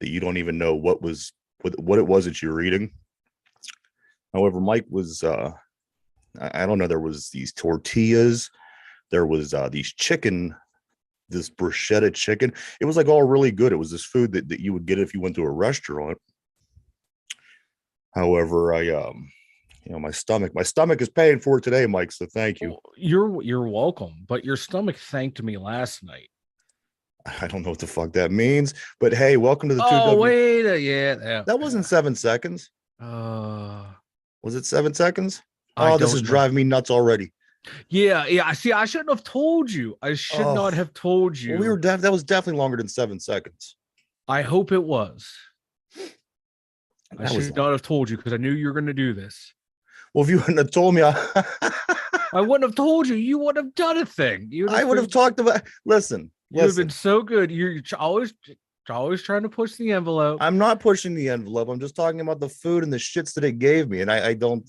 that you don't even know what it was that you were eating. However, Mike was I don't know, there was these tortillas, there was this bruschetta chicken. It was like all really good. It was this food that you would get if you went to a restaurant. However, my stomach is paying for it today, Mike. So thank you. You're welcome. But your stomach thanked me last night. I don't know what the fuck that means, but hey, welcome to the 2W. Oh, wait, yeah. That wasn't 7 seconds. Was it 7 seconds? Oh, this is driving me nuts already. Yeah. See, I shouldn't have told you. I should not have told you. Well, that was definitely longer than 7 seconds. I hope it was. I should not have told you because I knew you were going to do this. Well, if you wouldn't have told me, I wouldn't have told you. You wouldn't have done a thing. I would have talked about. Listen. You've been so good. You're always trying to push the envelope. I'm not pushing the envelope. I'm just talking about the food and the shits that it gave me. And I think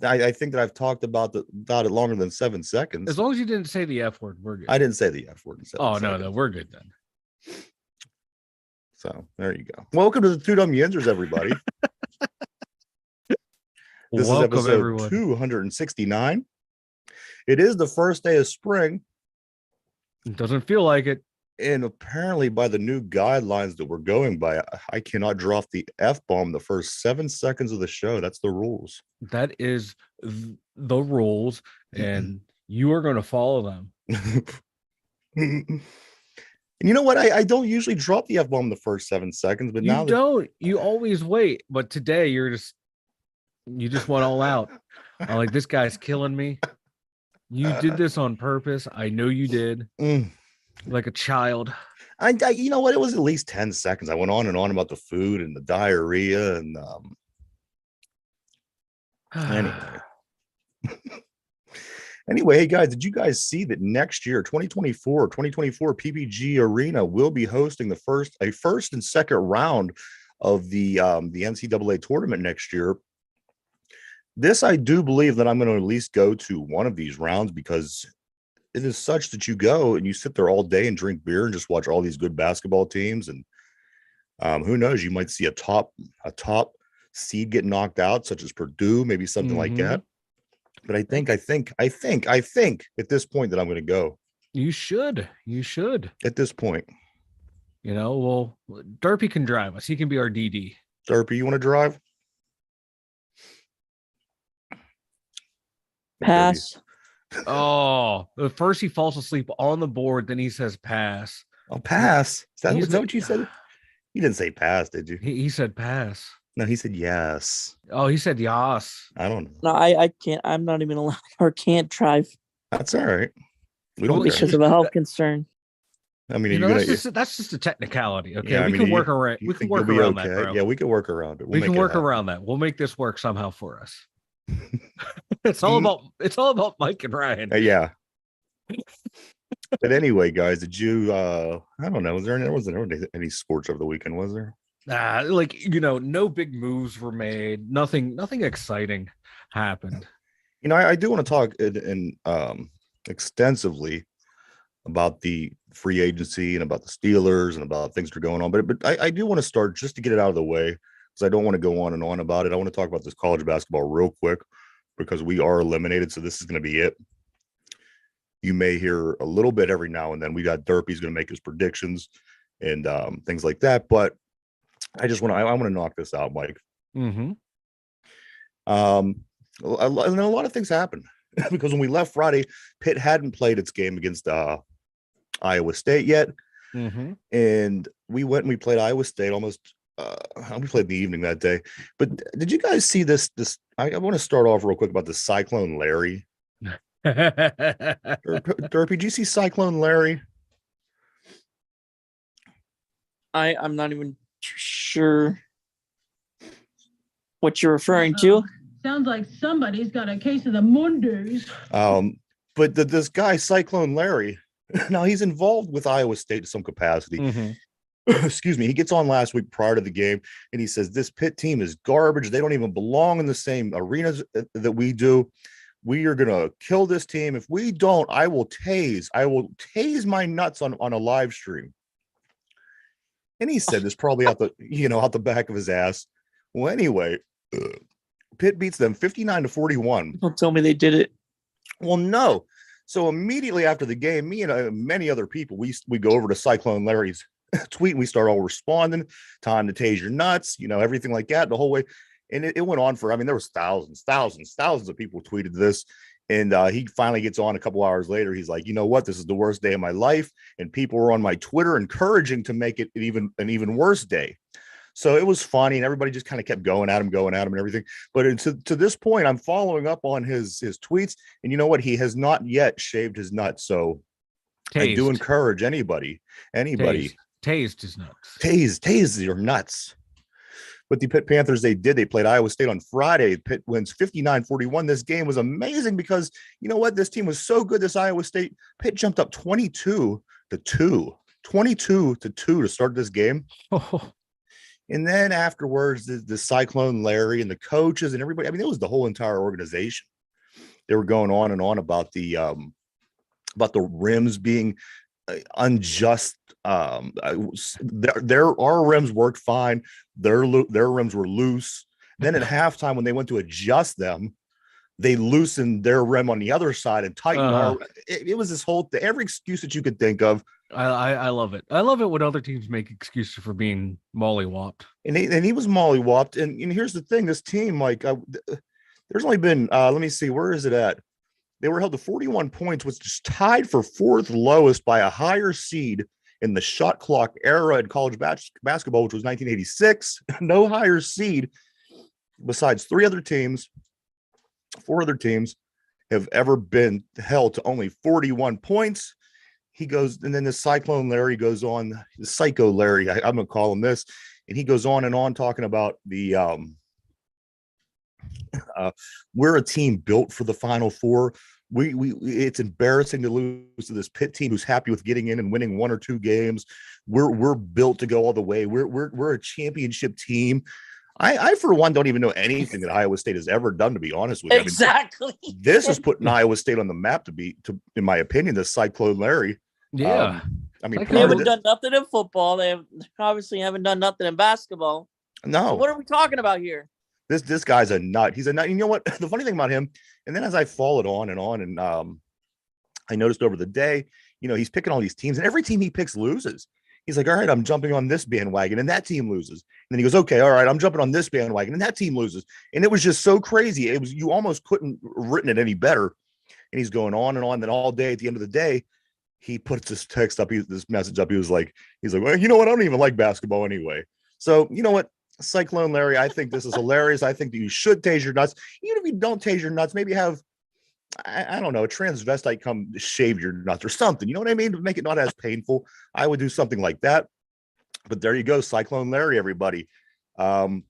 that I've talked about it longer than 7 seconds. As long as you didn't say the F word, we're good. I didn't say the F word in 7 seconds. No, we're good then. So there you go. Welcome to the Two Dumb Yinzers, everybody. This is episode everyone. 269. It is the first day of spring. It doesn't feel like it. And apparently, by the new guidelines that we're going by, I cannot drop the F-bomb the first 7 seconds of the show. That's the rules. That is the rules, and you are going to follow them. And you know what? I don't usually drop the F-bomb the first 7 seconds, but now you always wait. But today you just went all out. I'm like, this guy's killing me. You did this on purpose. I know you did. Like a child. You know what? It was at least 10 seconds. I went on and on about the food and the diarrhea and Anyway, hey guys, did you guys see that next year, 2024 PPG Arena will be hosting a first and second round of the NCAA tournament next year? This, I do believe that I'm going to at least go to one of these rounds because it is such that you go and you sit there all day and drink beer and just watch all these good basketball teams. And who knows, you might see a top seed get knocked out, such as Purdue, maybe something like that. But I think at this point that I'm going to go. You should. At this point. Well, Derpy can drive us. He can be our DD. Derpy, you want to drive? Pass. Oh, first he falls asleep on the board, then he says pass. Oh, pass. Is that what you said? You didn't say pass, did you? He said pass. No, he said yes. Oh, he said yes. I don't know. No, I can't. I'm not even allowed or can't drive. That's all right. We don't because of a health concern. I mean, that's just a technicality. Okay, yeah, we can work around. We can work around that, bro. Yeah, we can work around it. We can work around that. We'll make this work somehow for us. It's all about Mike and Ryan. Yeah. But anyway, guys, did you? I don't know. Wasn't any sports over the weekend? Was there? No big moves were made. Nothing exciting happened. I do want to talk extensively about the free agency and about the Steelers and about things that are going on. But I do want to start just to get it out of the way because I don't want to go on and on about it. I want to talk about this college basketball real quick because we are eliminated. So this is going to be it. You may hear a little bit every now and then. We got Derpy's going to make his predictions and things like that. But I want to knock this out, Mike. Mm-hmm. And then a lot of things happened because when we left Friday, Pitt hadn't played its game against Iowa State yet. Mm-hmm. And we went and we played Iowa State almost. We played in the evening that day. But did you guys see this? I want to start off real quick about the Cyclone Larry. Derpy, did you see Cyclone Larry? I'm not even sure what you're referring to. Sounds like somebody's got a case of the Mondays. But this guy, Cyclone Larry, now he's involved with Iowa State to some capacity. Mm-hmm. Excuse me. He gets on last week prior to the game and he says, this Pitt team is garbage. They don't even belong in the same arenas that we do. We are going to kill this team. If we don't, I will tase my nuts on a live stream. And he said this probably out the back of his ass. Well, anyway, Pitt beats them 59-41. Don't tell me they did it. Well, no. So immediately after the game, me and many other people, we go over to Cyclone Larry's tweet and we start all responding, time to tase your nuts, everything like that the whole way. And it went on for, there was thousands of people tweeted this. And he finally gets on a couple hours later. He's like, you know what? This is the worst day of my life. And people were on my Twitter encouraging to make it an even worse day. So it was funny, and everybody just kind of kept going at him and everything. But to this point, I'm following up on his tweets, and you know what? He has not yet shaved his nuts. So I do encourage anybody. Tased his nuts. Tase your nuts. But the Pitt Panthers, they played Iowa State on Friday. Pitt wins 59-41. This game was amazing because you know what? This team was so good. This Iowa State, Pitt jumped up 22-2 to start this game. Oh. And then afterwards, the Cyclone Larry and the coaches and everybody, it was the whole entire organization. They were going on and on about the rims being unjust. Our rims worked fine. Their rims were loose. Then at halftime, when they went to adjust them, they loosened their rim on the other side and tightened our. It was this whole every excuse that you could think of. I love it. I love it when other teams make excuses for being mollywopped. And he was mollywopped. And here's the thing: this team, there's only been let me see, where is it at? They were held to 41 points, which is tied for fourth lowest by a higher seed in the shot clock era in college basketball, which was 1986. No higher seed besides four other teams have ever been held to only 41 points. He goes, and then the Cyclone Larry goes on, the Psycho Larry, I'm going to call him this, and he goes on and on talking about the we're a team built for the Final Four. We it's embarrassing to lose to this Pitt team who's happy with getting in and winning one or two games. We're built to go all the way. We're a championship team. I for one don't even know anything that Iowa State has ever done, to be honest with you. Exactly. This is putting Iowa State on the map in my opinion, the Cyclone Larry. Yeah. They haven't done nothing in football. They obviously haven't done nothing in basketball. No. So what are we talking about here? This guy's a nut. He's a nut. You know what? The funny thing about him, and then as I followed on, and I noticed over the day, he's picking all these teams, and every team he picks loses. He's like, all right, I'm jumping on this bandwagon, and that team loses. And then he goes, okay, all right, I'm jumping on this bandwagon, and that team loses. And it was just so crazy. It was, you almost couldn't written it any better. And he's going on and on. Then all day, at the end of the day, he puts this text up, this message up. He's like, well, you know what? I don't even like basketball anyway. So you know what? Cyclone Larry, I think this is hilarious. I think that you should tase your nuts. Even if you don't tase your nuts, maybe have, I don't know, a transvestite come shave your nuts or something. You know what I mean? To make it not as painful. I would do something like that. But there you go, Cyclone Larry, everybody. Then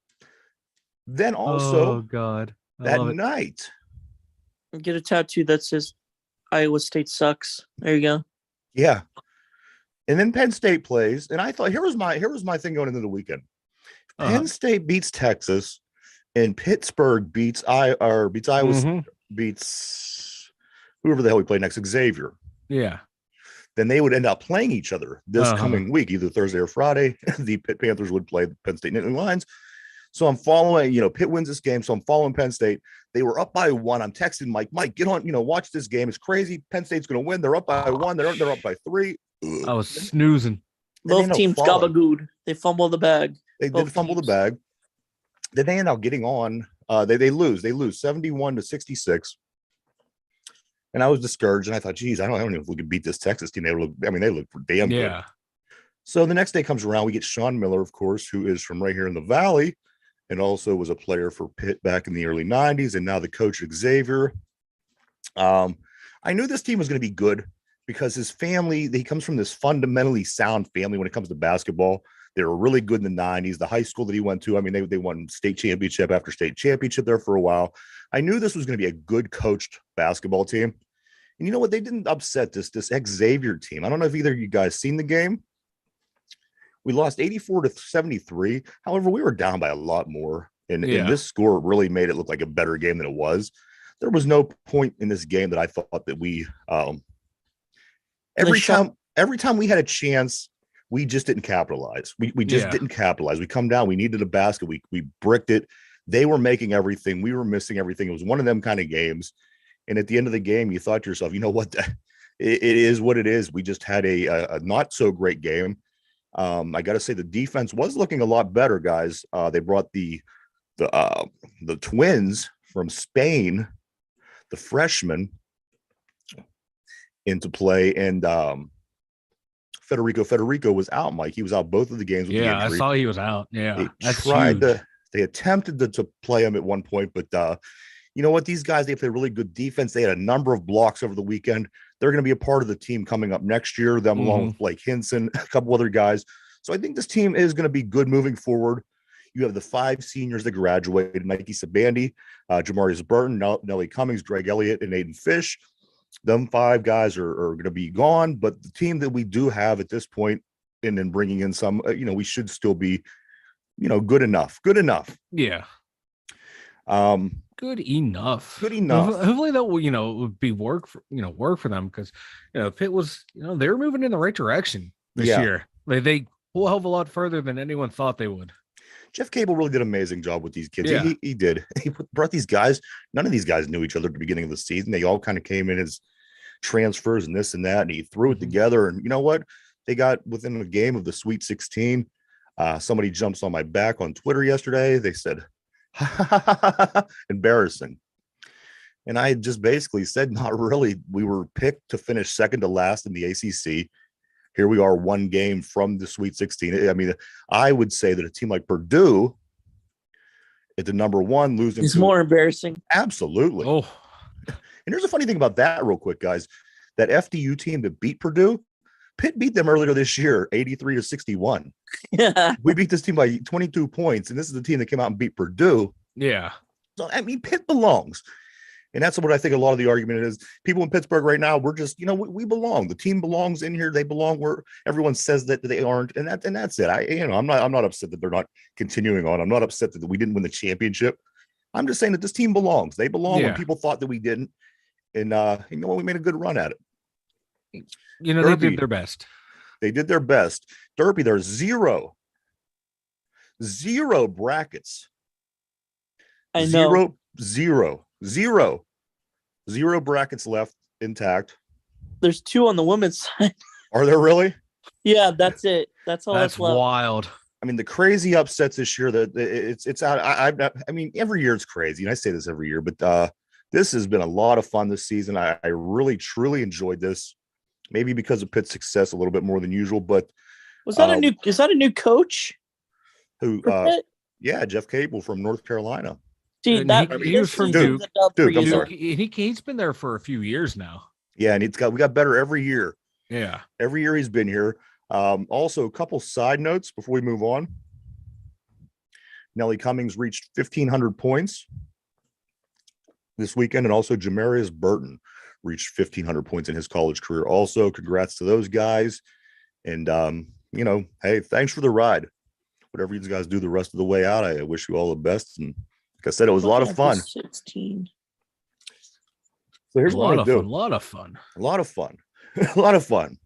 also, oh God, that night, get a tattoo that says Iowa State sucks. There you go. Yeah. And then Penn State plays, and I thought here was my thing going into the weekend. Penn State beats Texas, and Pittsburgh beats Iowa, beats whoever the hell we play next, Xavier. Yeah. Then they would end up playing each other this coming week, either Thursday or Friday. The Pitt Panthers would play the Penn State Nittany Lions. So I'm following, Pitt wins this game. So I'm following Penn State. They were up by 1. I'm texting Mike, get on, watch this game. It's crazy. Penn State's going to win. They're up by 1. They're up by 3. I was snoozing. Both teams gabagooed. They fumbled the bag. They did fumble the bag. Then they end up getting on. They lose 71-66. And I was discouraged, and I thought, geez, I don't know if we could beat this Texas team. They look damn good. Yeah. So the next day comes around. We get Sean Miller, of course, who is from right here in the Valley, and also was a player for Pitt back in the early 90s, and now the coach of Xavier. I knew this team was going to be good because his family, he comes from this fundamentally sound family when it comes to basketball. They were really good in the 90s. The high school that he went to, they won state championship after state championship there for a while. I knew this was going to be a good coached basketball team. And you know what? They didn't upset this Xavier team. I don't know if either of you guys seen the game. We lost 84-73. However, we were down by a lot more. And this score really made it look like a better game than it was. There was no point in this game that I thought that we every time we had a chance, we just didn't capitalize. We just didn't capitalize. We come down, we needed a basket. We bricked it. They were making everything. We were missing everything. It was one of them kind of games. And at the end of the game, you thought to yourself, you know what? It is what it is. We just had a not so great game. I got to say the defense was looking a lot better, guys. They brought the twins from Spain, the freshmen, into play, and Federico was out, Mike. He was out both of the games with the injury. I saw he was out. Yeah, They attempted to play him at one point, but you know what? These guys, they play really good defense. They had a number of blocks over the weekend. They're going to be a part of the team coming up next year, them along with Blake Hinson, a couple other guys. So I think this team is going to be good moving forward. You have the 5 seniors that graduated: Mikey Sabandi, Jamarius Burton, Nellie Cummings, Greg Elliott, and Aiden Fish. Them 5 guys are going to be gone, but the team that we do have at this point, and then bringing in some, we should still be, good enough. Yeah. Good enough. Hopefully that will, be work for them, because Pitt was, they were moving in the right direction this year. They pull a hell of a lot further than anyone thought they would. Jeff Cable really did an amazing job with these kids. Yeah. He did. He brought these guys. None of these guys knew each other at the beginning of the season. They all kind of came in as transfers and this and that, and he threw it together. And you know what? They got within a game of the Sweet 16. Somebody jumps on my back on Twitter yesterday. They said, embarrassing. And I just basically said, not really. We were picked to finish second to last in the ACC. Here we are, one game from the Sweet 16. I mean, I would say that a team like Purdue at the number 1 losing is more embarrassing. Absolutely. Oh, and here's a funny thing about that real quick, guys. That FDU team that beat Purdue, Pitt beat them earlier this year, 83-61. Yeah. We beat this team by 22 points, and this is the team that came out and beat Purdue. Yeah. So, I mean, Pitt belongs. And that's what I think a lot of the argument is. People in Pittsburgh right now, we're just, we belong. The team belongs in here. They belong where everyone says that they aren't. And that's it. I'm not upset that they're not continuing on. I'm not upset that we didn't win the championship. I'm just saying that this team belongs. They belong when people thought that we didn't. And we made a good run at it. Derpy, they did their best. They did their best. Derpy, there's zero brackets. I know. Zero brackets left intact. There's 2 on the women's side. Are there really? Yeah, that's it. That's all that's left. Wild. I mean, the crazy upsets this year, that it's out. I mean, every year it's crazy, and I say this every year, but this has been a lot of fun this season. I really, truly enjoyed this. Maybe because of Pitt's success a little bit more than usual, but is that a new coach? Who? Yeah, Jeff Cable from North Carolina. See, he was from Duke. I'm sorry. He's been there for a few years now. Yeah, and we got better every year. Yeah, every year he's been here. Also, a couple side notes before we move on. Nellie Cummings reached 1,500 points this weekend, and also Jamarius Burton reached 1,500 points in his college career. Also, congrats to those guys. And, hey, thanks for the ride. Whatever you guys do the rest of the way out, I wish you all the best. And like I said, it was a lot of fun. 16. So here's what I do. A lot of fun. A lot of fun. A lot of fun.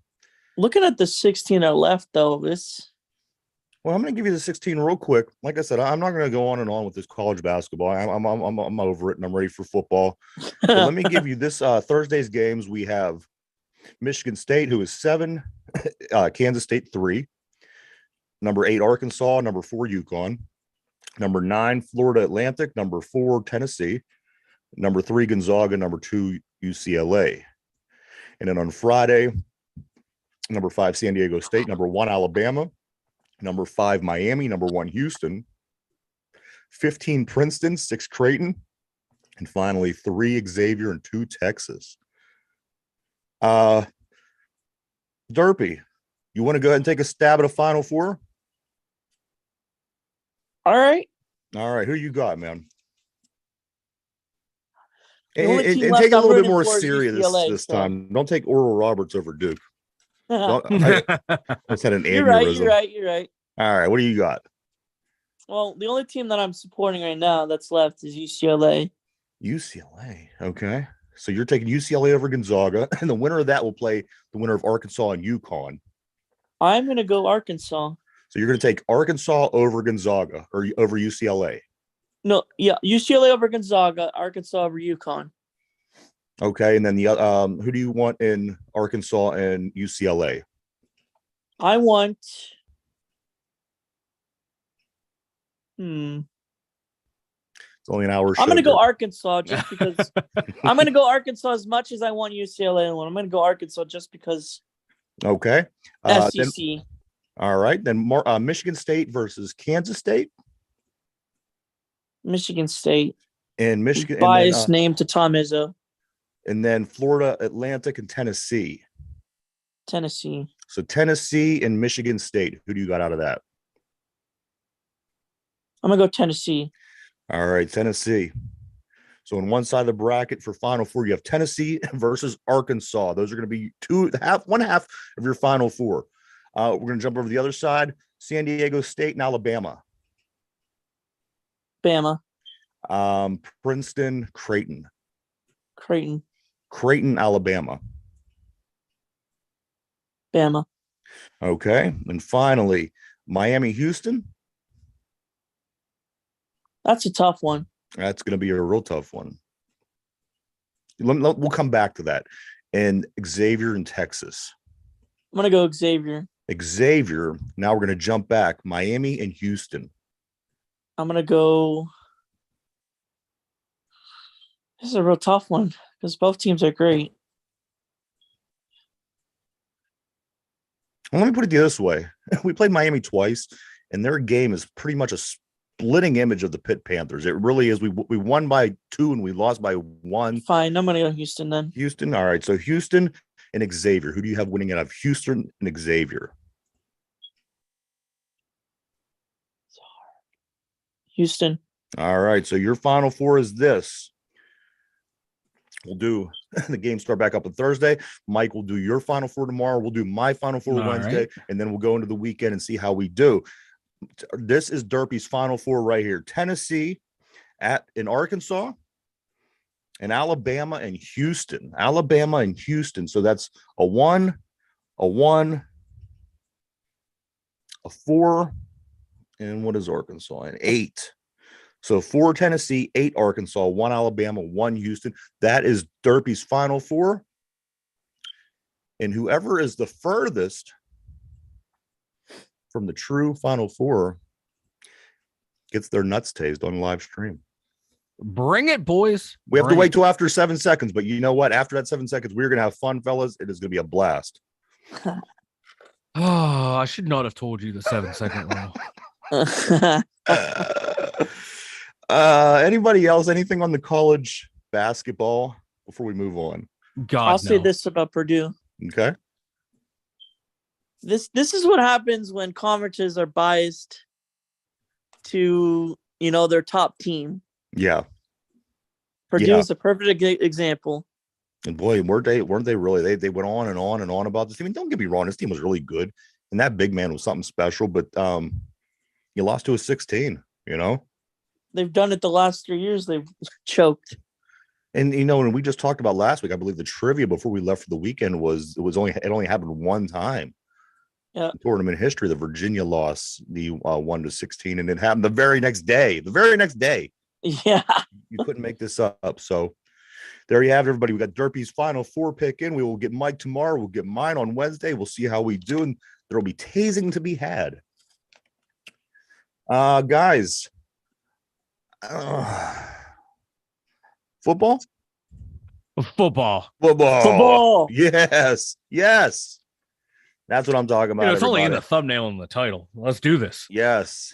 Looking at the 16 that are left, though, Well, I'm going to give you the 16 real quick. Like I said, I'm not going to go on and on with this college basketball. I'm over it, and I'm ready for football. But let me give you this Thursday's games. We have Michigan State, who is 7, Kansas State 3, number 8 Arkansas, number 4 UConn, number 9 Florida Atlantic, number 4 Tennessee, number 3 Gonzaga, number 2 UCLA. And then on Friday, number 5 San Diego State, number 1 Alabama, number 5 Miami, number 1 Houston, 15 Princeton, 6 Creighton, and finally 3 Xavier and 2 Texas. Derpy, you want to go ahead and take a stab at a Final Four? All right. Who you got, man? And take it a little bit more serious this time. Don't take Oral Roberts over Duke. I just had an aneurysm. You're right. All right, what do you got? Well, the only team that I'm supporting right now that's left is UCLA. UCLA, okay. So you're taking UCLA over Gonzaga, and the winner of that will play the winner of Arkansas and UConn. I'm going to go Arkansas. So you're going to take Arkansas over Gonzaga or over UCLA. No, yeah, UCLA over Gonzaga, Arkansas over UConn. Okay, and then the who do you want in Arkansas and UCLA? I want. It's only an hour. I'm going to go Arkansas just because. I'm going to go Arkansas as much as I want UCLA. I'm going to go Arkansas just because. Okay. SEC. All right, then more Michigan State versus Kansas State. Michigan State. And Michigan. Biased name to Tom Izzo. And then Florida Atlantic and Tennessee. Tennessee. So Tennessee and Michigan State. Who do you got out of that? I'm going to go Tennessee. All right, Tennessee. So on one side of the bracket for Final Four, you have Tennessee versus Arkansas. Those are going to be one half of your Final Four. We're going to jump over the other side. San Diego State and Alabama. Bama. Princeton, Creighton. Creighton, Alabama. Bama. Okay. And finally, Miami, Houston. That's a tough one. That's going to be a real tough one. We'll come back to that. And Xavier in Texas. I'm going to go Xavier. Now we're going to jump back. Miami and Houston. I'm going to go. This is a real tough one because both teams are great. Well, let me put it this way. We played Miami twice, and their game is pretty much a splitting image of the Pitt Panthers. It really is. We won by 2 and we lost by 1. Fine. I'm going to go Houston then. Houston. All right. So Houston and Xavier. Who do you have winning out of Houston and Xavier? Houston. All right. So your Final Four is this. We'll do the game start back up on Thursday. Mike will do your Final Four tomorrow. We'll do my Final Four Wednesday, and then we'll go into the weekend and see how we do. This is Derpy's Final Four right here. Tennessee in Arkansas and Alabama and Houston. So that's a 1, a 1, a 4, and what is Arkansas? An 8. So 4 Tennessee, 8 Arkansas, 1 Alabama, 1 Houston. That is Derpy's Final Four. And whoever is the furthest from the true Final Four gets their nuts tased on live stream. Bring it, boys. We have to wait till after 7 seconds, but you know what? After that 7 seconds, we're going to have fun, fellas. It is going to be a blast. Oh, I should not have told you the 7-second rule. Anybody else? Anything on the college basketball before we move on? I'll say this about Purdue. Okay. This is what happens when conferences are biased to their top team. Yeah. Purdue is a perfect example. And boy, weren't they really? They went on and on and on about this team. I mean, don't get me wrong, this team was really good, and that big man was something special. But you lost to a 16. They've done it the last 3 years. They've choked. And and we just talked about last week. I believe the trivia before we left for the weekend was it only happened one time. Yeah. In tournament history, the Virginia loss, the 1-16, and it happened the very next day. Yeah. You couldn't make this up. So there you have it, everybody. We got Derpy's Final Four pick in. We will get Mike tomorrow. We'll get mine on Wednesday. We'll see how we do, and there will be tasing to be had. Guys. Football. Yes. That's what I'm talking about. It's only in the thumbnail and the title. Let's do this. Yes.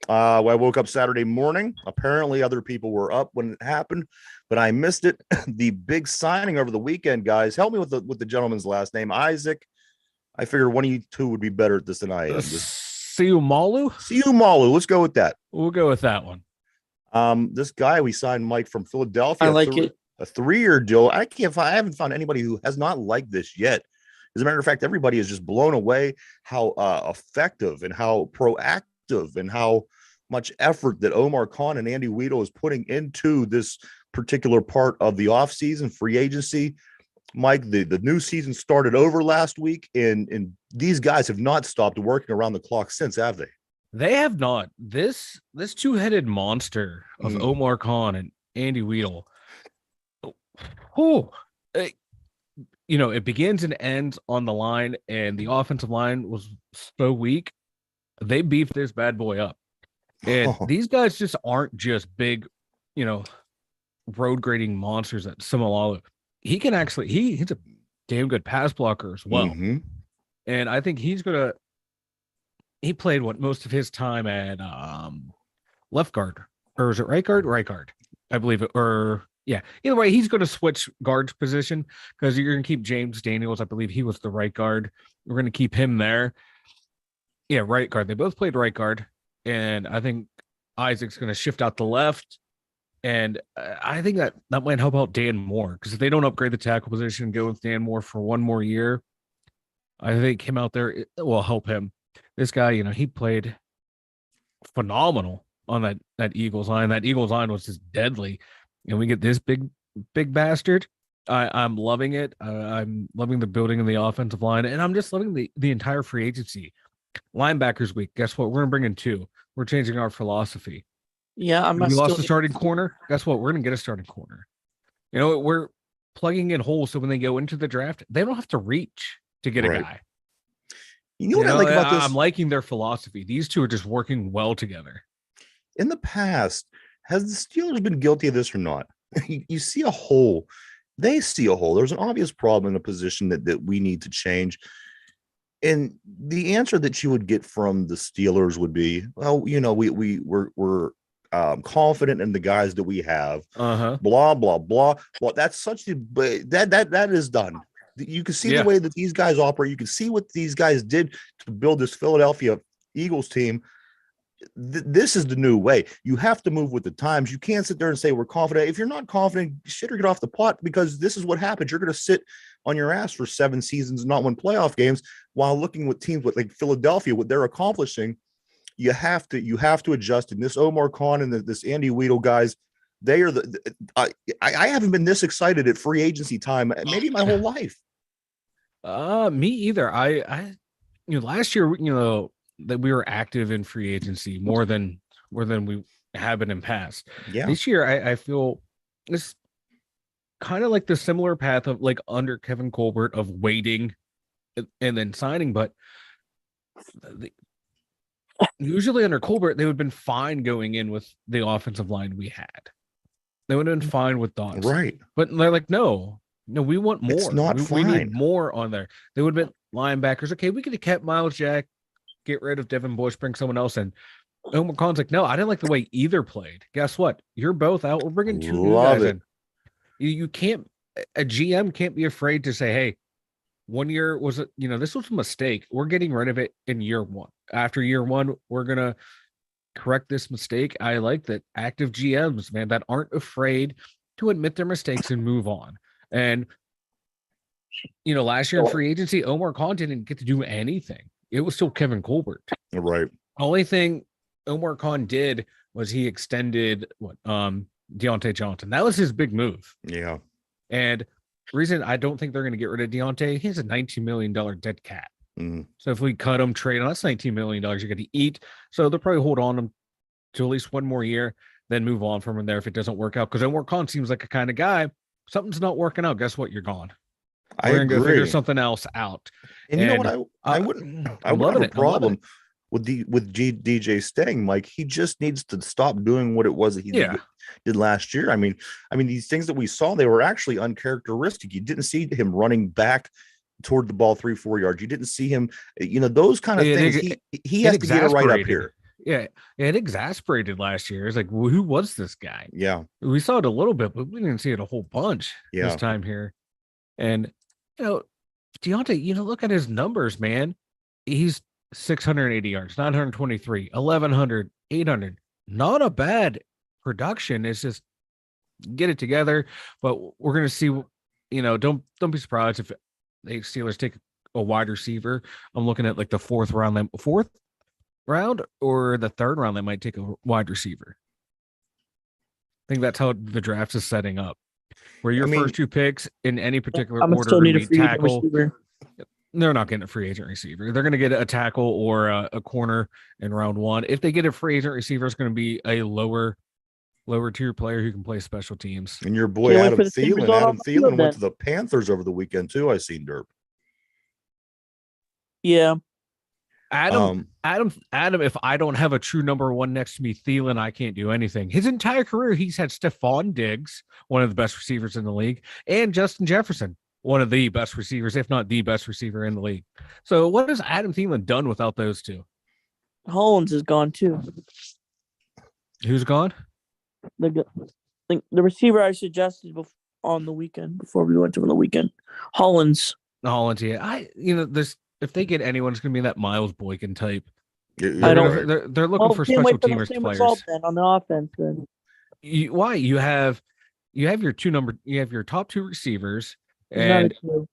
I woke up Saturday morning. Apparently other people were up when it happened, but I missed it. The big signing over the weekend, guys. Help me with the gentleman's last name. Isaac. I figured one of you two would be better at this than I am. Siumalu. Let's go with that. We'll go with that one. This guy we signed, Mike from Philadelphia. I like it. A 3-year deal. I haven't found anybody who has not liked this yet. As a matter of fact, everybody is just blown away how effective and how proactive and how much effort that Omar Khan and Andy Weidl is putting into this particular part of the offseason free agency. Mike, the new season started over last week, and these guys have not stopped working around the clock since, have they? They have not. This two-headed monster of Mm. Omar Khan and Andy Weidl. Oh, it begins and ends on the line, and the offensive line was so weak. They beefed this bad boy up. And these guys just aren't just big, road grading monsters at Similalo. He can actually, he's a damn good pass blocker as well. Mm-hmm. And I think he played most of his time at left guard, or is it right guard? Right guard, I believe it. Or yeah, either way, he's going to switch guards position because you're going to keep James Daniels. I believe he was the right guard. We're going to keep him there. Yeah, right guard. They both played right guard, and I think Isaac's going to shift out the left. And I think that might help out Dan Moore, because if they don't upgrade the tackle position and go with Dan Moore for one more year, I think him out there will help him. This guy, he played phenomenal on that Eagles line. That Eagles line was just deadly. And we get this big bastard. I'm loving it. I'm loving the building of the offensive line, and I'm just loving the entire free agency. Linebackers week. Guess what? We're going to bring in 2. We're changing our philosophy. Yeah, we lost a starting corner. Guess what? We're going to get a starting corner. We're plugging in holes so when they go into the draft, they don't have to reach to get a guy. You know what I like about this? I'm liking their philosophy. These two are just working well together. In the past, has the Steelers been guilty of this or not? You see a hole. They see a hole. There's an obvious problem in a position that we need to change. And the answer that you would get from the Steelers would be, well, we're confident in the guys that we have. Blah blah blah. Well, that's such a that is done. You can see the way that these guys operate. You can see what these guys did to build this Philadelphia Eagles team. This is the new way. You have to move with the times. You can't sit there and say we're confident. If you're not confident, shit or get off the pot, because this is what happens. You're going to sit on your ass for 7 seasons and not win playoff games, while looking with teams like Philadelphia, what they're accomplishing. You have to adjust. And this Omar Khan and this Andy Weidl guys, they are I haven't been this excited at free agency time maybe my whole life. Me either. I last year, that we were active in free agency more than we have been in past. Yeah. This year, I feel it's kind of like the similar path of like under Kevin Colbert of waiting and then signing, but usually under Colbert, they would have been fine going in with the offensive line we had. They would have been fine with Dawes. Right. But they're like, no, we want more. It's not fine. We need more on there. They would have been linebackers. Okay, we could have kept Miles Jack, get rid of Devin Bush, bring someone else in. Omar Khan's like, no, I didn't like the way either played. Guess what? You're both out. We're bringing 2 new guys in. You can't, a GM can't be afraid to say, hey, 1 year was, this was a mistake. We're getting rid of it in year 1. After year 1, we're going to correct this mistake. I like that active GMs, man, that aren't afraid to admit their mistakes and move on. And, last year in free agency, Omar Khan didn't get to do anything. It was still Kevin Colbert. Right. Only thing Omar Khan did was he extended Deontay Johnson. That was his big move. Yeah. And the reason I don't think they're going to get rid of Deontay, he has a $19 million dead cap. So if we cut him, trade him, that's $19 million you're going to eat. So they'll probably hold on him to at least 1 more year, then move on from him there if it doesn't work out. Because Omar Khan seems like a kind of guy. Something's not working out. Guess what? You're gone. We're going to go figure something else out. And you know what? I wouldn't have a problem with DJ staying, Mike. He just needs to stop doing what it was that he did last year. I mean, these things that we saw, they were actually uncharacteristic. You didn't see him running back toward the ball 3-4 yards. You didn't see him, those kind of things. He has to get it right up here. Yeah, it exasperated last year. It's like, well, who was this guy? Yeah, we saw it a little bit, but we didn't see it a whole bunch this time here. And Deontay, look at his numbers, man. He's 680 yards, 923, 1100, 800. Not a bad production. It's just get it together. But we're gonna see. Don't be surprised if the Steelers take a wide receiver. I'm looking at like the fourth round or the 3rd round. They might take a wide receiver. I think that's how the draft is setting up. where your I mean, first two picks in any particular I'm gonna order still are need going a to be free agent tackle. receiver. They're not getting a free agent receiver. They're going to get a tackle or a corner in round one. If they get a free agent receiver, it's going to be a lower tier player who can play special teams. And your boy Can't wait Adam for the same Thielen. result Adam on the field Thielen went then. to the Panthers over the weekend too. I seen Derp. Yeah, Adam, if I don't have a true number one next to me, Thielen, I can't do anything. His entire career, he's had Stephon Diggs, one of the best receivers in the league, and Justin Jefferson, one of the best receivers, if not the best receiver in the league. So what has Adam Thielen done without those two? Hollins is gone too. Who's gone? The receiver I suggested on the weekend before we went to the weekend, Hollins. Hollins, yeah. This if they get anyone, it's going to be that Miles Boykin type. I don't- They're looking for can't special wait for the teamers same players. result then on the offense. Then Why you have your top two receivers, He's not a and two.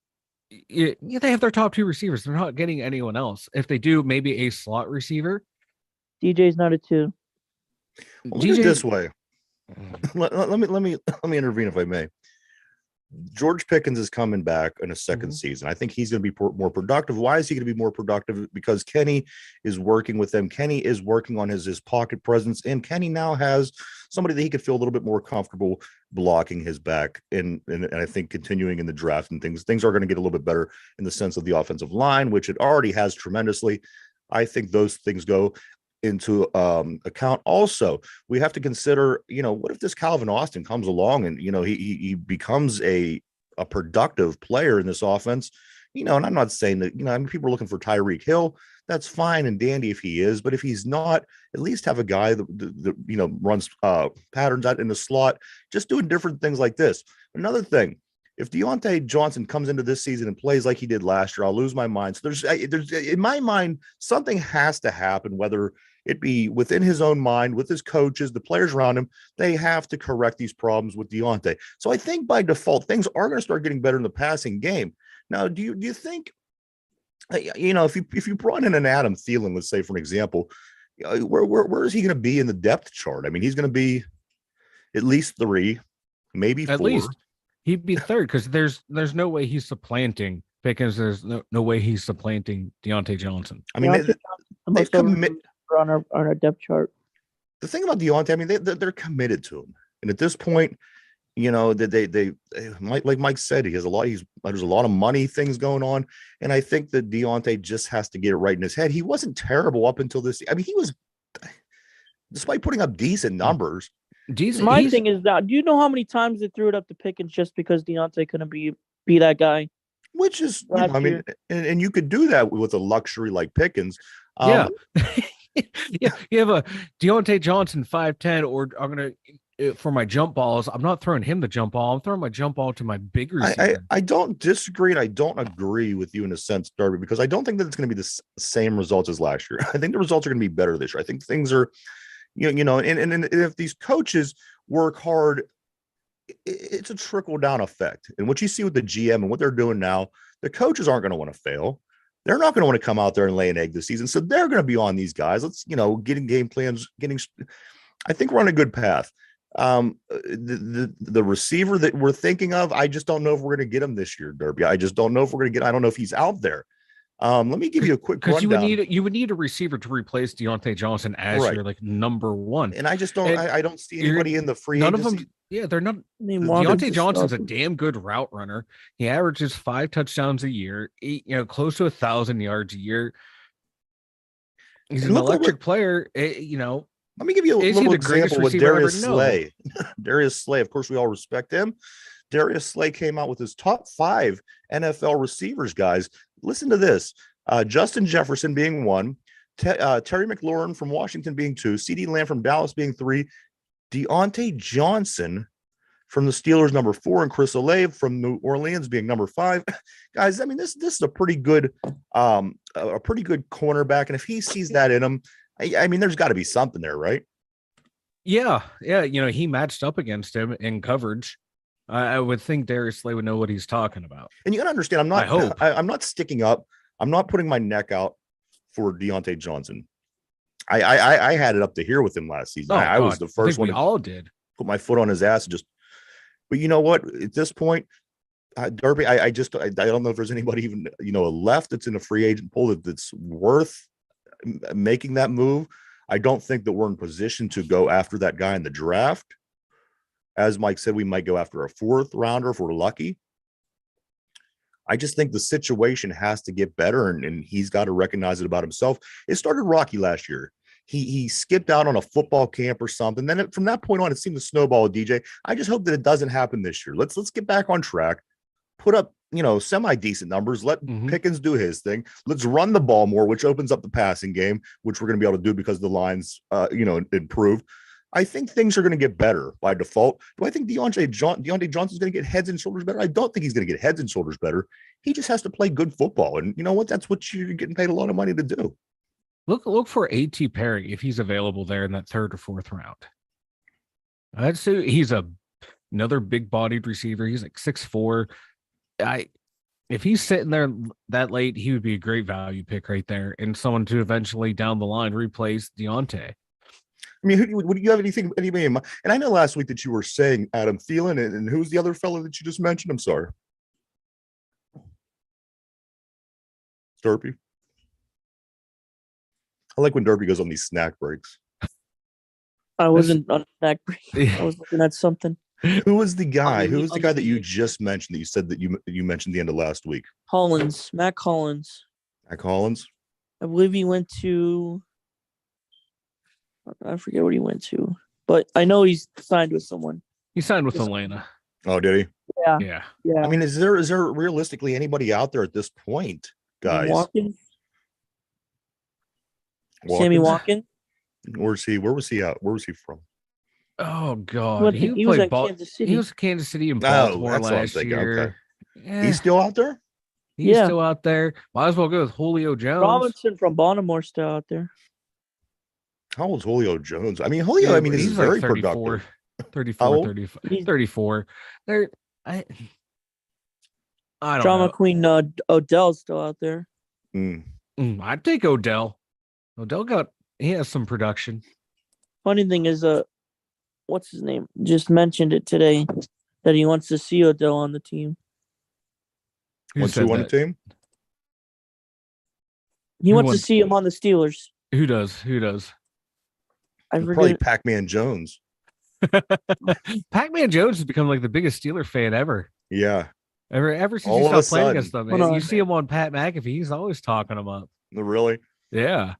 they have their top two receivers. They're not getting anyone else. If they do, maybe a slot receiver. DJ's not a two. Well, look at it this way. let me intervene if I may. George Pickens is coming back in a second season. I think he's going to be more productive. Why is he going to be more productive? Because Kenny is working with them. Kenny is working on his pocket presence, and Kenny now has somebody that he could feel a little bit more comfortable blocking his back. And I think continuing in the draft and things are going to get a little bit better in the sense of the offensive line, which it already has tremendously. I think those things go into account. Also, we have to consider, what if this Calvin Austin comes along and he becomes a productive player in this offense, and I'm not saying that, people are looking for Tyreek Hill. That's fine and dandy if he is, but if he's not, at least have a guy that runs patterns out in the slot, just doing different things like this. Another thing, if Deontay Johnson comes into this season and plays like he did last year, I'll lose my mind. So there's in my mind, something has to happen, whether it be within his own mind, with his coaches, the players around him. They have to correct these problems with Deontay. So I think by default, things are going to start getting better in the passing game. Now, do you think, if you brought in an Adam Thielen, let's say, for an example, where is he going to be in the depth chart? I mean, he's going to be at least 3, maybe 4. At least he'd be third, because there's no way he's supplanting Pickens. There's no way he's supplanting Deontay Johnson. I mean, they've committed on our depth chart. The thing about Deontay, I mean, they're committed to him, and at this point, that they like Mike said, there's a lot of money things going on, and I think that Deontay just has to get it right in his head. He wasn't terrible up until this. I mean, he was, despite putting up decent numbers. My thing is that, do you know how many times they threw it up to Pickens just because Deontay couldn't be that guy? Which is, I mean, and you could do that with a luxury like Pickens. Yeah. Yeah, you have a Deontay Johnson 5'10", or I'm gonna for my jump balls. I'm not throwing him the jump ball. I'm throwing my jump ball to my big receiver. I don't disagree, and I don't agree with you in a sense, Darby, because I don't think that it's going to be the same results as last year. I think the results are going to be better this year. I think things are, and if these coaches work hard, it's a trickle down effect. And what you see with the GM and what they're doing now, the coaches aren't going to want to fail. They're not going to want to come out there and lay an egg this season. So they're going to be on these guys. Let's, getting game plans, I think we're on a good path. The receiver that we're thinking of, I just don't know if we're going to get him this year, Derby. I just don't know if we're going to I don't know if he's out there. Let me give you a quick rundown. You would need a receiver to replace Deontay Johnson as your number one. And I just don't, I don't see anybody in the free agency. None of them. Yeah, they're not. Deontay Johnson's a damn good route runner. He averages 5 touchdowns a year, close to 1,000 yards a year. He's an electric player. Let me give you a little example with Darius Slay. Darius Slay, of course, we all respect him. Darius Slay came out with his top 5 NFL receivers, guys. Listen to this. Justin Jefferson being 1, Terry McLaurin from Washington being 2, CeeDee Lamb from Dallas being 3, Deontay Johnson from the Steelers number 4, and Chris Olave from New Orleans being number 5. Guys, I mean, this is a pretty good cornerback, and if he sees that in him, I mean, there's got to be something there, right? Yeah. He matched up against him in coverage. I would think Darius Slay would know what he's talking about. And you got to understand, I'm not sticking up. I'm not putting my neck out for Deontay Johnson. I had it up to here with him last season. I was the first one. We all did. Put my foot on his ass and just But you know what? At this point, Derby, I don't know if there's anybody even left that's in a free agent pool that's worth making that move. I don't think that we're in position to go after that guy in the draft. As Mike said, we might go after a 4th rounder if we're lucky. I just think the situation has to get better, and he's got to recognize it about himself. It started rocky last year. He skipped out on a football camp or something. Then from that point on, it seemed to snowball with DJ. I just hope that it doesn't happen this year. Let's get back on track. Put up, semi-decent numbers. Let Pickens do his thing. Let's run the ball more, which opens up the passing game, which we're going to be able to do because the lines, improved. I think things are going to get better by default. Do I think Deontay Johnson's going to get heads and shoulders better? I don't think he's going to get heads and shoulders better. He just has to play good football. And you know what? That's what you're getting paid a lot of money to do. Look for A.T. Perry if he's available there in that 3rd or 4th round. I'd say he's another big-bodied receiver. He's like 6'4". If he's sitting there that late, he would be a great value pick right there, and someone to eventually down the line replace Deontay. I mean, would you have anybody in mind? And I know last week that you were saying Adam Thielen, and who's the other fellow that you just mentioned? I'm sorry. Derpy. I like when Derpy goes on these snack breaks. I wasn't on a snack break. Yeah. I was looking at something. Who was the guy? Who was the guy that you just mentioned that you said that you mentioned the end of last week? Matt Collins. Matt Collins? I believe he went to, I forget what he went to, but I know he's signed with someone. He signed with Atlanta. Oh, did he? Yeah. I mean, is there realistically anybody out there at this point, guys? Watkins? Sammy Watkins? Where was he out? Where was he from? Oh God, he was at Kansas City. He was Kansas City and Baltimore last year. Okay. Yeah. He's still out there? He's still out there. Might as well go with Julio Jones. Robinson from Baltimore still out there. How old's Julio Jones? I mean, Julio, he's very like 34, productive. 34, 35, 34. I don't Drama know. Queen Odell's still out there. I'd take Odell. He has some production. Funny thing is, what's his name? Just mentioned it today that he wants to see Odell on the team. Wants you on the team? He wants to see him on the Steelers. Who does? I forget. Probably Pac-Man Jones. Pac-Man Jones has become like the biggest Steeler fan ever. Yeah. Ever since All you of a stopped playing sudden. against them, man. You see him on Pat McAfee, he's always talking him up. Really? Yeah.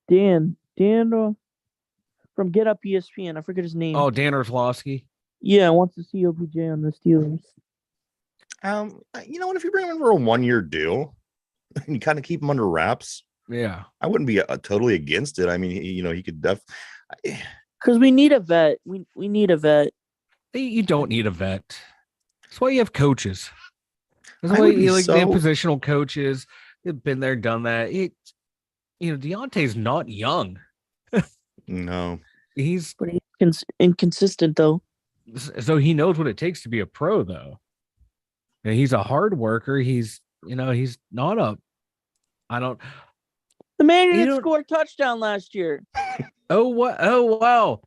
Dan from Get Up ESPN. I forget his name. Oh, Dan Orlovsky. Yeah, wants to see OBJ on the Steelers. You know what? If you bring him in for a 1-year deal, and you kind of keep him under wraps, Yeah, I wouldn't be totally against it. I mean, he could because we need a vet. We need a vet. you don't need a vet. That's why you have coaches. That's why you they have positional coaches. They've been there, done that. Deontay's not young. No, But he's inconsistent though. So he knows what it takes to be a pro, though. And he's a hard worker. He's not a. I don't. The man didn't score a touchdown last year. Oh what? Oh wow!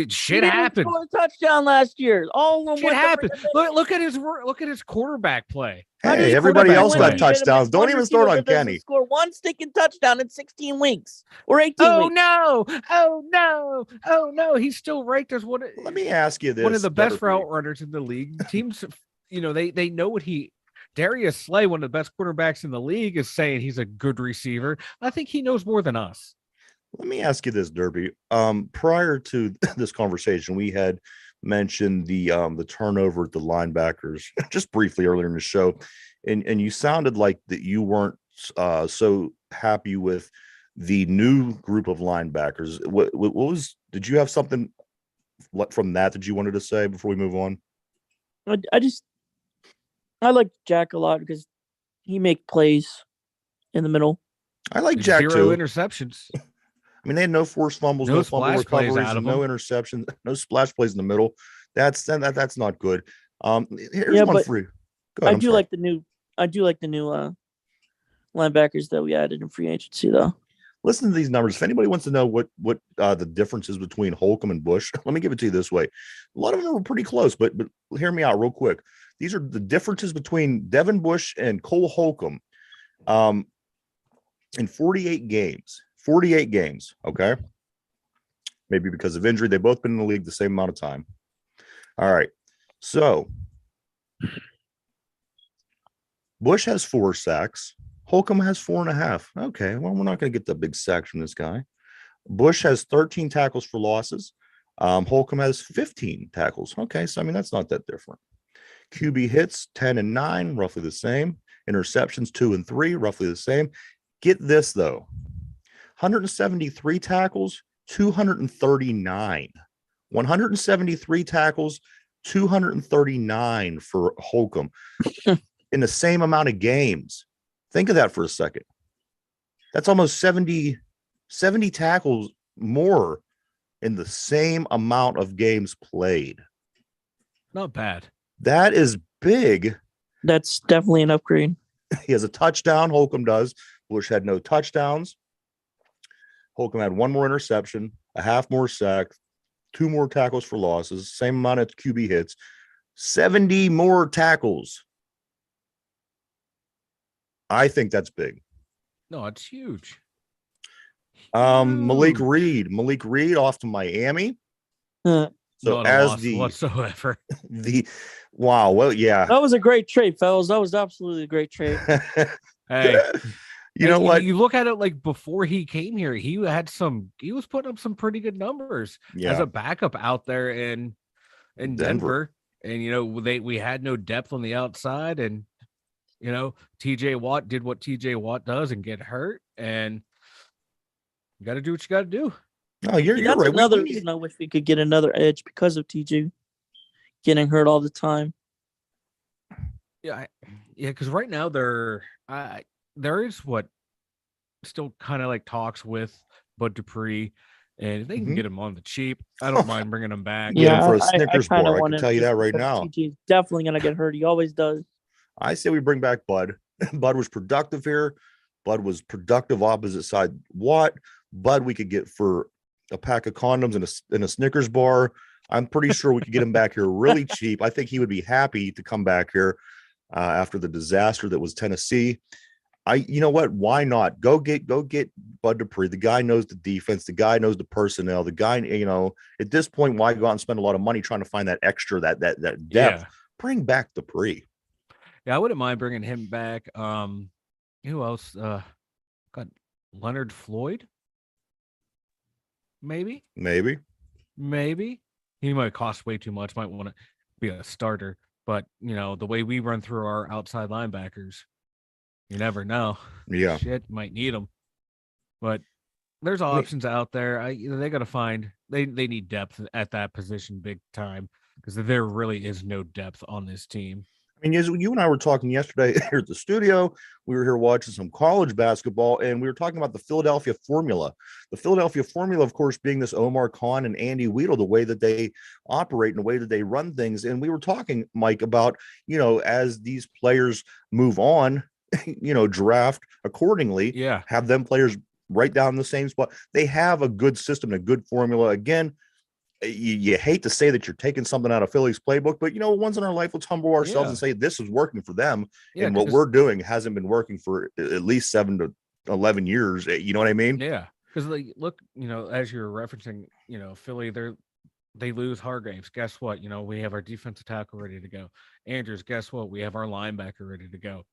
Shit happened. Score a touchdown last year. All of them Shit happened. Look at his quarterback play. Hey, everybody else got touchdowns. Don't even start on Kenny. Score one stinking touchdown in 16 weeks or 18 weeks. Oh no! He's still ranked as one. Let me ask you this: one of the best route runners in the league. Teams, they know what Darius Slay, one of the best quarterbacks in the league, is saying he's a good receiver. I think he knows more than us. Let me ask you this, Derby. Prior to this conversation, we had mentioned the turnover at the linebackers just briefly earlier in the show, and you sounded like that you weren't so happy with the new group of linebackers. What was? Did you have something from that you wanted to say before we move on? I like Jack a lot because he makes plays in the middle. I like Jack too. 0 interceptions. I mean, they had no forced fumbles, no fumble recoveries, no interceptions, no splash plays in the middle. That's not good. Here's one for you. Go ahead, I do like the new linebackers that we added in free agency, though. listen to these numbers. If anybody wants to know what the difference is between Holcomb and Bush, let me give it to you this way. A lot of them are pretty close, but hear me out real quick. These are the differences between Devin Bush and Cole Holcomb in 48 games. 48 games, okay? Maybe because of injury. They've both been in the league the same amount of time. All right. So Bush has 4 sacks. Holcomb has 4.5. Okay, well, we're not going to get the big sacks from this guy. Bush has 13 tackles for losses. Holcomb has 15 tackles. Okay, so I mean, that's not that different. QB hits 10 and 9, roughly the same. Interceptions 2 and 3, roughly the same. Get this though, 173 tackles, 239. 173 tackles, 239 for Holcomb in the same amount of games. Think of that for a second. That's almost 70 tackles more in the same amount of games played. Not bad. That is big. That's definitely an upgrade. He has a touchdown. Holcomb does. Bush had no touchdowns. Holcomb had 1 more interception, a half more sack, 2 more tackles for losses, same amount of QB hits, 70 more tackles. I think that's big. No, it's huge. Malik Reed off to Miami. Uh, So Not a as loss the whatsoever. well, yeah. That was a great trade, fellas. That was absolutely a great trade. Hey, you know what? You look at it like before he came here, he was putting up some pretty good numbers as a backup out there in Denver. And we had no depth on the outside, and TJ Watt did what TJ Watt does and get hurt, and you got to do what you got to do. No, you're That's right. another reason I wish we could get another edge because of TJ getting hurt all the time. Yeah, because right now there is still kind of like talks with Bud Dupree, and if they can get him on the cheap, I don't mind bringing him back. Get him for a Snickers bar. I can tell you that right now. TJ's definitely gonna get hurt. He always does. I say we bring back Bud. Bud was productive here. Bud was productive opposite side Watt. Bud we could get for a pack of condoms and a Snickers bar. I'm pretty sure we could get him back here really cheap. I think he would be happy to come back here after the disaster that was Tennessee. You know what? Why not? Go get Bud Dupree. The guy knows the defense. The guy knows the personnel. The guy, at this point, why go out and spend a lot of money trying to find that extra, that depth? Yeah. Bring back Dupree. Yeah, I wouldn't mind bringing him back. Who else? Got Leonard Floyd. Maybe. He might cost way too much. Might want to be a starter. But, the way we run through our outside linebackers, you never know. Yeah. Shit, might need them. But there's options out there. They got to find – they need depth at that position big time because there really is no depth on this team. I mean, you and I were talking yesterday here at the studio. We were here watching some college basketball, and we were talking about the Philadelphia formula. The Philadelphia formula, of course, being this Omar Khan and Andy Weidl, the way that they operate and the way that they run things. And we were talking, Mike, about, as these players move on, draft accordingly, have them players right down in the same spot. They have a good system and a good formula. Again, you hate to say that you're taking something out of Philly's playbook, but once in our life, let's humble ourselves and say this is working for them. And what we're doing hasn't been working for at least 7 to 11 years. You know what I mean? Yeah. Because look, as you're referencing, Philly, they lose Hargraves. Guess what? We have our defensive tackle ready to go. Andrews, guess what? We have our linebacker ready to go.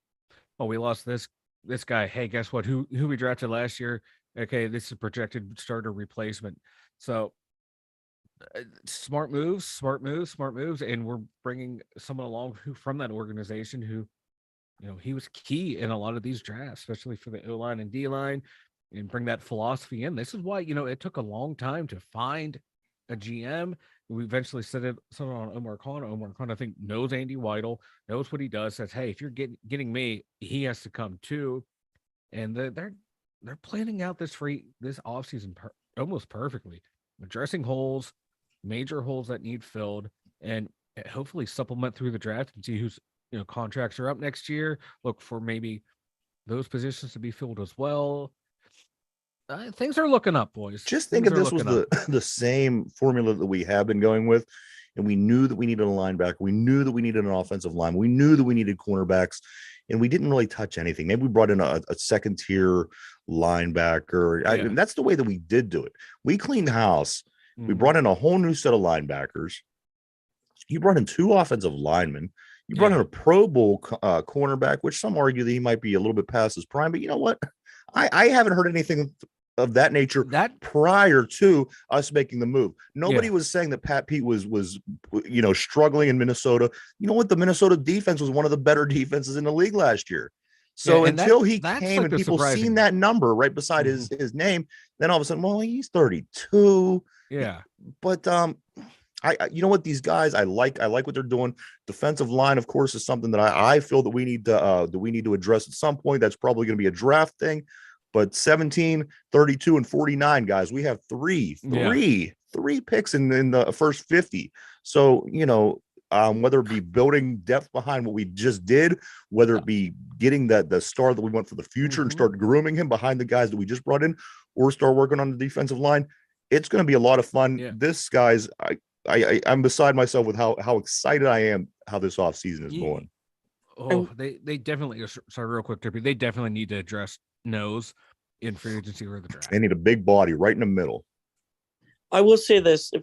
Oh, we lost this guy. Hey, guess what? Who we drafted last year? Okay, this is a projected starter replacement. So smart moves, and we're bringing someone along from that organization who, he was key in a lot of these drafts, especially for the O-line and D-line, and bring that philosophy in. This is why, it took a long time to find a GM. We eventually set it on Omar Khan. Omar Khan, I think, knows Andy Weidl, knows what he does, says, hey, if you're getting me, he has to come too. And they're planning out this offseason almost perfectly, addressing holes, major holes that need filled, and hopefully supplement through the draft and see who's contracts are up next year. Look for maybe those positions to be filled as well. Things are looking up, boys. Just think if this was the same formula that we have been going with, and we knew that we needed a linebacker, we knew that we needed an offensive line, we knew that we needed cornerbacks, and we didn't really touch anything. Maybe we brought in a second tier linebacker. And that's the way that we did do it. We cleaned house. Mm-hmm. We brought in a whole new set of linebackers. You brought in 2 offensive linemen. You brought in a Pro Bowl cornerback, which some argue that he might be a little bit past his prime. But you know what? I haven't heard anything of that nature prior to us making the move. Nobody was saying that Pat Pete was struggling in Minnesota. You know what? The Minnesota defense was one of the better defenses in the league last year. So until he came and people seen that number right beside his name, then all of a sudden, well, he's 32. Yeah. But you know what, these guys, I like what they're doing. Defensive line, of course, is something that I feel that we need to address at some point. That's probably going to be a draft thing. But 17, 32, and 49, guys, we have three picks in the first 50. So, whether it be building depth behind what we just did, whether it be getting the star that we want for the future and start grooming him behind the guys that we just brought in, or start working on the defensive line, it's going to be a lot of fun. Yeah. This, guys, I'm beside myself with how excited I am how this offseason is going. Oh, they definitely, sorry, real quick, Trippy, they definitely need to address nose in free agency or the draft. They need a big body right in the middle. I will say this: if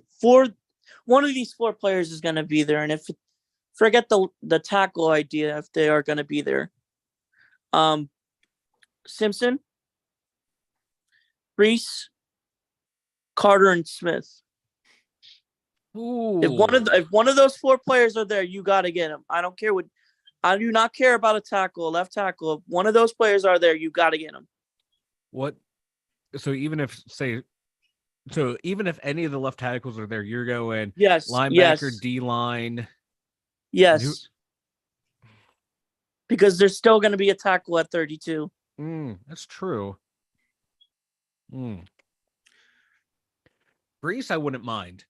one of these 4 players is going to be there, and if forget the tackle idea, if they are going to be there, Simpson, Reese, Carter, and Smith. Ooh. If one of those 4 players are there, you got to get them. I don't care what. I do not care about a tackle, a left tackle. If one of those players are there, you got to get them. What? So even if any of the left tackles are there, you're going linebacker, D-line. Yes. Because there's still going to be a tackle at 32. That's true. Brees, I wouldn't mind.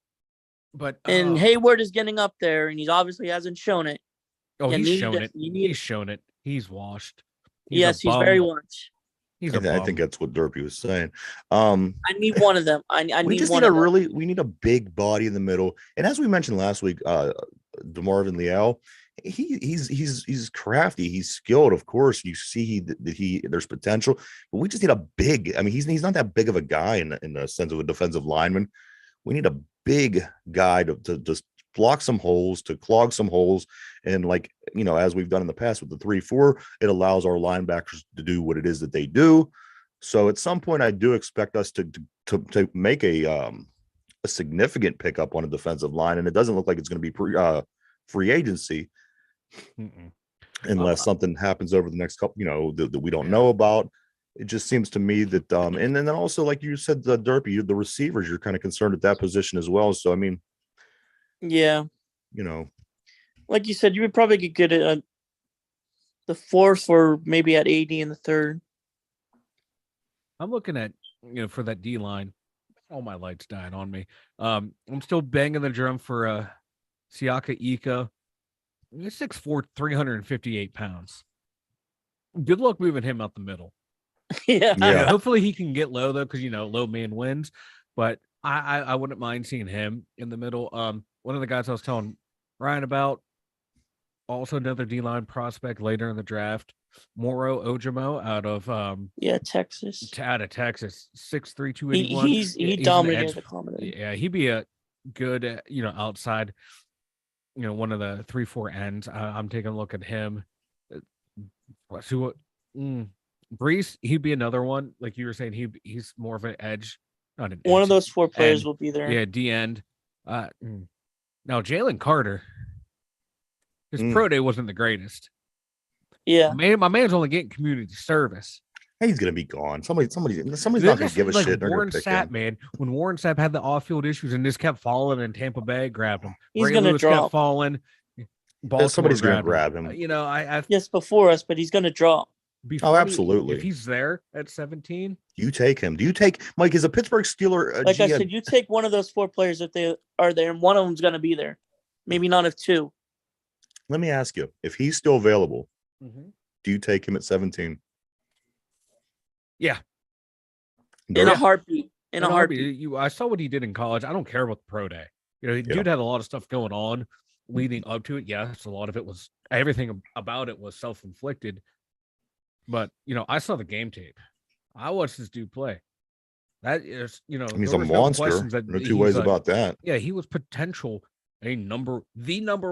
But Hayward is getting up there, and he obviously hasn't shown it. Oh, he's shown it. He's shown it. He's washed. He's very washed. I think that's what Derpy was saying. I need one of them. We need a big body in the middle. And as we mentioned last week, DeMarvin Leal, he's crafty, he's skilled, of course. You see that there's potential, but we just need a big. I mean, he's not that big of a guy in the sense of a defensive lineman. We need a big guy to just block some holes, to clog some holes, and as we've done in the past with the 3-4, it allows our linebackers to do what it is that they do. So at some point, I do expect us to make a significant pickup on a defensive line, and it doesn't look like it's going to be free agency unless something happens over the next couple, that we don't know about. It just seems to me that, and then also, like you said, the Derpy, the receivers, you're kind of concerned at that position as well. So, I mean, yeah, like you said, you would probably get good at the 4th or maybe at 80 in the 3rd. I'm looking at, for that D line. All my lights dying on me. I'm still banging the drum for Siaka Ika. He's 6'4", 358 pounds. Good luck moving him out the middle. Yeah. Hopefully he can get low though, because low man wins. But I wouldn't mind seeing him in the middle. One of the guys I was telling Ryan about, also another D-line prospect later in the draft, Moro Ojimo out of Texas. Out of Texas, 6'3", 281. He dominated the combine. Yeah, he'd be a good outside, one of the 3-4 ends. I'm taking a look at him. Brees, he'd be another one. Like you were saying, he's more of an edge. Not an one edge, of those 4 players end. Will be there. Yeah, D end. Now Jalen Carter, his pro day wasn't the greatest. Yeah, my man's only getting community service. He's gonna be gone. Somebody's not gonna give a shit. Warren Sapp, man. When Warren Sapp had the off-field issues and just kept falling, and Tampa Bay grabbed him. He's gonna drop. Kept falling. Somebody's gonna grab him. Yes, before us, but he's gonna drop. Absolutely. If he's there at 17, you take him. Do you take Mike? Is a Pittsburgh Steeler? Like I said, you take one of those 4 players if they are there, and one of them's gonna be there. Maybe not if 2. Let me ask you: if he's still available, do you take him at 17? Yeah. In a heartbeat. In a And heartbeat. I saw what he did in college. I don't care about the pro day. Dude had a lot of stuff going on leading up to it. Yes, a lot of it was everything about it was self-inflicted. But I saw the game tape. I watched this dude play. That is, he's a monster. No two ways about that. Yeah, he was potential the number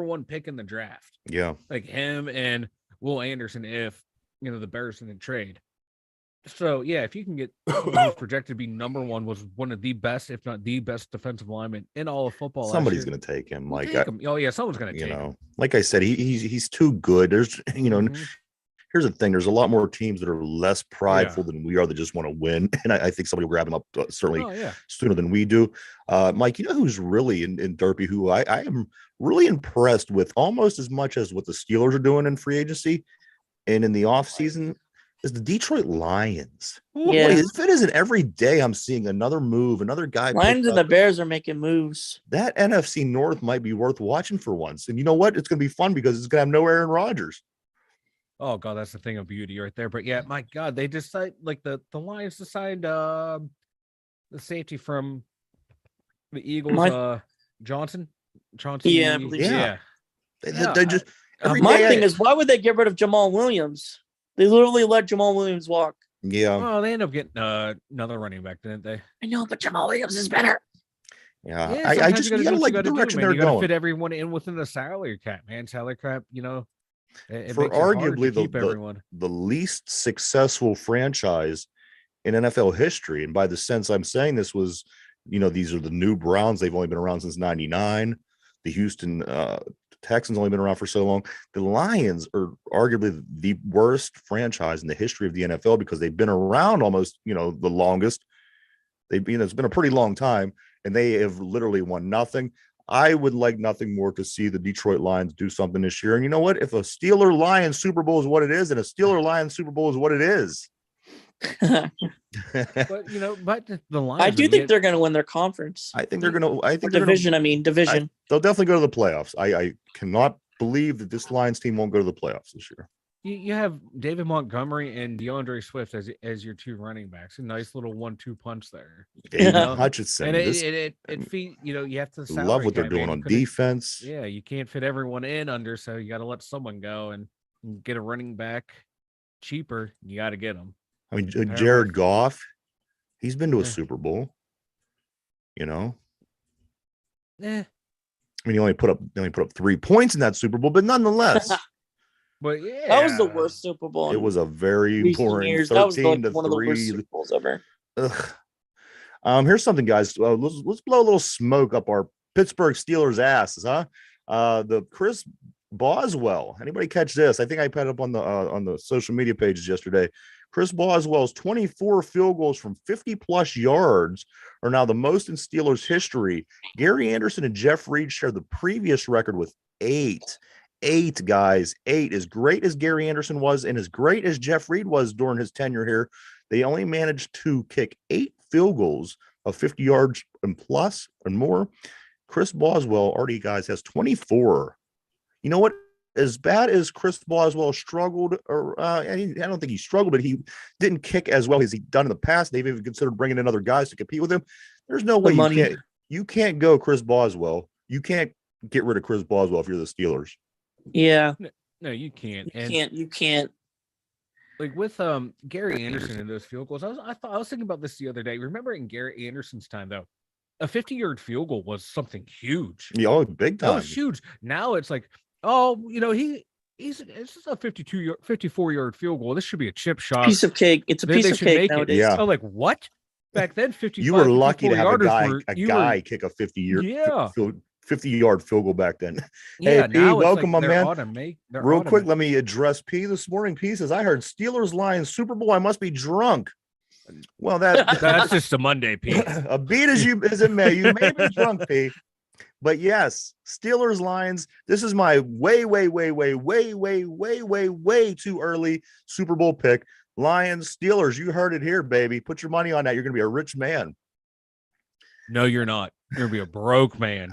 one pick in the draft. Yeah, like him and Will Anderson if the Bears didn't trade. So yeah, if you can get who's projected to be number one, was one of the best, if not the best, defensive lineman in all of football. Somebody's going to take him. Oh yeah, someone's going to take him. Like I said, he's too good. There's Here's the thing: there's a lot more teams that are less prideful than we are that just want to win, and I think somebody will grab him up certainly sooner than we do. Mike, who's really in Derpy? Who I am really impressed with, almost as much as what the Steelers are doing in free agency and in the offseason, is the Detroit Lions. Yeah, if it isn't every day, I'm seeing another move, another guy. Lions and the Bears are making moves. That NFC North might be worth watching for once, and you know what? It's going to be fun because it's going to have no Aaron Rodgers. Oh God, that's the thing of beauty right there. But yeah, my God, they decide the Lions decide the safety from the Eagles, Johnson. Yeah. They just my thing is, why would they get rid of Jamal Williams? They literally let Jamal Williams walk. Yeah. Well, they end up getting another running back, didn't they? I know, but Jamal Williams is better. Yeah, I just you gotta like the direction they're going. Fit everyone in within the salary cap, man. Salary cap, for arguably the least successful franchise in NFL history. And by the sense I'm saying this was, these are the new Browns. They've only been around since 99. The Houston Texans only been around for so long. The Lions are arguably the worst franchise in the history of the NFL because they've been around almost, the longest. It's been a pretty long time, and they have literally won nothing. I would like nothing more to see the Detroit Lions do something this year. And you know what? If a Steeler-Lions Super Bowl is what it is, and a Steeler-Lions Super Bowl is what it is. But the Lions. I do think they're going to win their conference. I think they're going to. I think division. They'll definitely go to the playoffs. I cannot believe that this Lions team won't go to the playoffs this year. You have David Montgomery and DeAndre Swift as your two running backs. A nice little 1-2 punch there. Hutchinson. And it you have to love what they're doing on defense. Yeah, you can't fit everyone in under, so you got to let someone go and get a running back cheaper. You got to get them. I mean, Jared Goff, he's been to a Super Bowl. Yeah. I mean, he only put up 3 points in that Super Bowl, but nonetheless. But yeah, that was the worst Super Bowl. It was a very boring 13 to 3. One of the worst Super Bowls ever. Here's something, guys. Let's blow a little smoke up our Pittsburgh Steelers asses, huh? The Chris Boswell. Anybody catch this? I think I put it up on the social media pages yesterday. Chris Boswell's 24 field goals from 50-plus yards are now the most in Steelers history. Gary Anderson and Jeff Reed share the previous record with 8. 8, guys. 8. As great as Gary Anderson was and as great as Jeff Reed was during his tenure here, they only managed to kick 8 field goals of 50 yards and plus and more. Chris Boswell already, guys, has 24. You know what? As bad as Chris Boswell struggled, I don't think he struggled, but he didn't kick as well as he'd done in the past. They've even considered bringing in other guys to compete with him. There's no way you can't go Chris Boswell. You can't get rid of Chris Boswell if you're the Steelers. Yeah. No, you can't. You can't. Like with Gary Anderson and those field goals, I was thinking about this the other day. Remember in Gary Anderson's time, though, a 50-yard field goal was something huge. Yeah, big time. That was huge. Now it's like, it's just a 54-yard field goal. This should be a chip shot. Piece of cake. It's a piece of cake nowadays. Yeah. I'm like, what? Back then, 55. You were lucky to have a guy kick a 50-yard field goal back then. Yeah, hey, P, welcome, my man. Real quick, let me address P this morning. P says, I heard Steelers Lions Super Bowl. I must be drunk. Well, that's just a Monday, P. A beat as it may. You may be drunk, P. But yes, Steelers Lions. This is my way too early Super Bowl pick. Lions Steelers. You heard it here, baby. Put your money on that. You're going to be a rich man. No, you're not. You're going to be a broke man.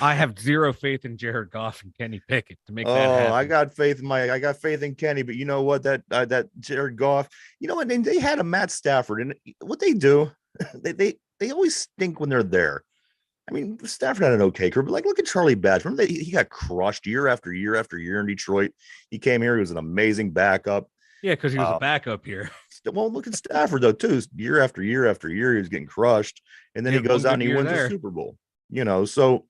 I have zero faith in Jared Goff and Kenny Pickett to make that Oh, happen. I got faith in Kenny, but you know what? That Jared Goff, you know what? And they had a Matt Stafford, and what they do, they always stink when they're there. I mean, Stafford had an okay career, but like, look at Charlie Batch. Remember that he got crushed year after year after year in Detroit. He came here, he was an amazing backup. Yeah, because he was a backup here. Well, look at Stafford though, too. Year after year after year, he was getting crushed, and then he goes out and he wins a Super Bowl. You know, so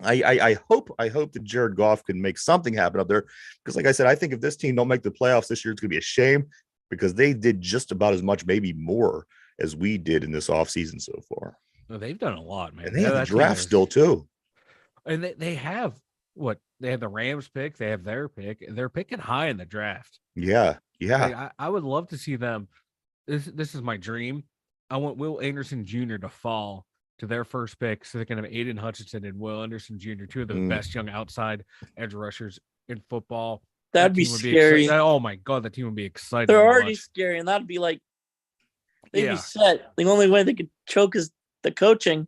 I hope that Jared Goff can make something happen up there. Because like I said, I think if this team don't make the playoffs this year, it's gonna be a shame because they did just about as much, maybe more, as we did in this offseason so far. Well, they've done a lot, man. And they have the draft still too. And they have what? They have the Rams pick, they have their pick, and they're picking high in the draft. Yeah. Like, I would love to see them. This is my dream. I want Will Anderson Jr. to fall to their first pick so they can have Aiden Hutchinson and Will Anderson Jr., two of the best young outside edge rushers in football. That'd be scary. Oh my God, that team would be excited. They're already scary, and that'd be like they'd be set. The only way they could choke is the coaching.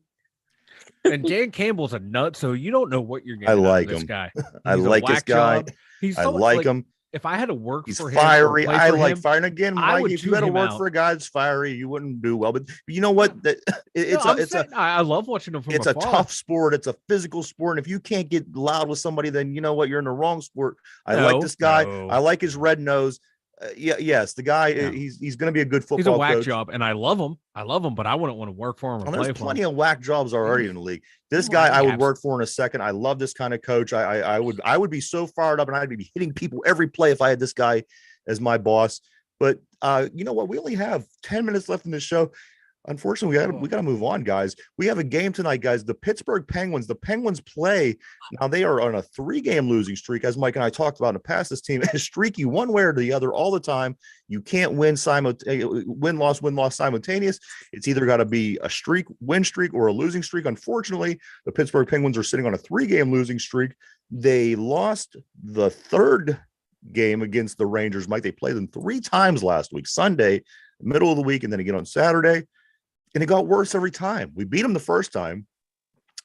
And Dan Campbell's a nut, so you don't know what you're getting. I like this him. Guy. I like this guy. He's I like him. If I had to work He's for fiery. him, I like fire. And again, Mike, if you had to work out. for a guy that's fiery, you wouldn't do well. But you know what? I love watching him from It's afar. a tough sport. It's a physical sport. And if you can't get loud with somebody, then you know what? You're in the wrong sport. I like this guy. I like his red nose. Yes, the guy. Yeah. He's going to be a good football. He's a whack coach. job, and I love him. But I wouldn't want to work for him. There's plenty of whack jobs already in the league. This guy, I would work for in a second. I love this kind of coach. I would be so fired up, and I'd be hitting people every play if I had this guy as my boss. But you know what? We only have 10 minutes left in this show. Unfortunately, we got to move on, guys. We have a game tonight, guys. The Pittsburgh Penguins. The Penguins play now. They are on a 3-game losing streak, as Mike and I talked about in the past. This team is streaky one way or the other all the time. You can't win loss simultaneous. It's either got to be a win streak, or a losing streak. Unfortunately, the Pittsburgh Penguins are sitting on a 3-game losing streak. They lost the 3rd game against the Rangers. Mike, they played them 3 times last week. Sunday, middle of the week, and then again on Saturday. And it got worse every time. We beat them the first time.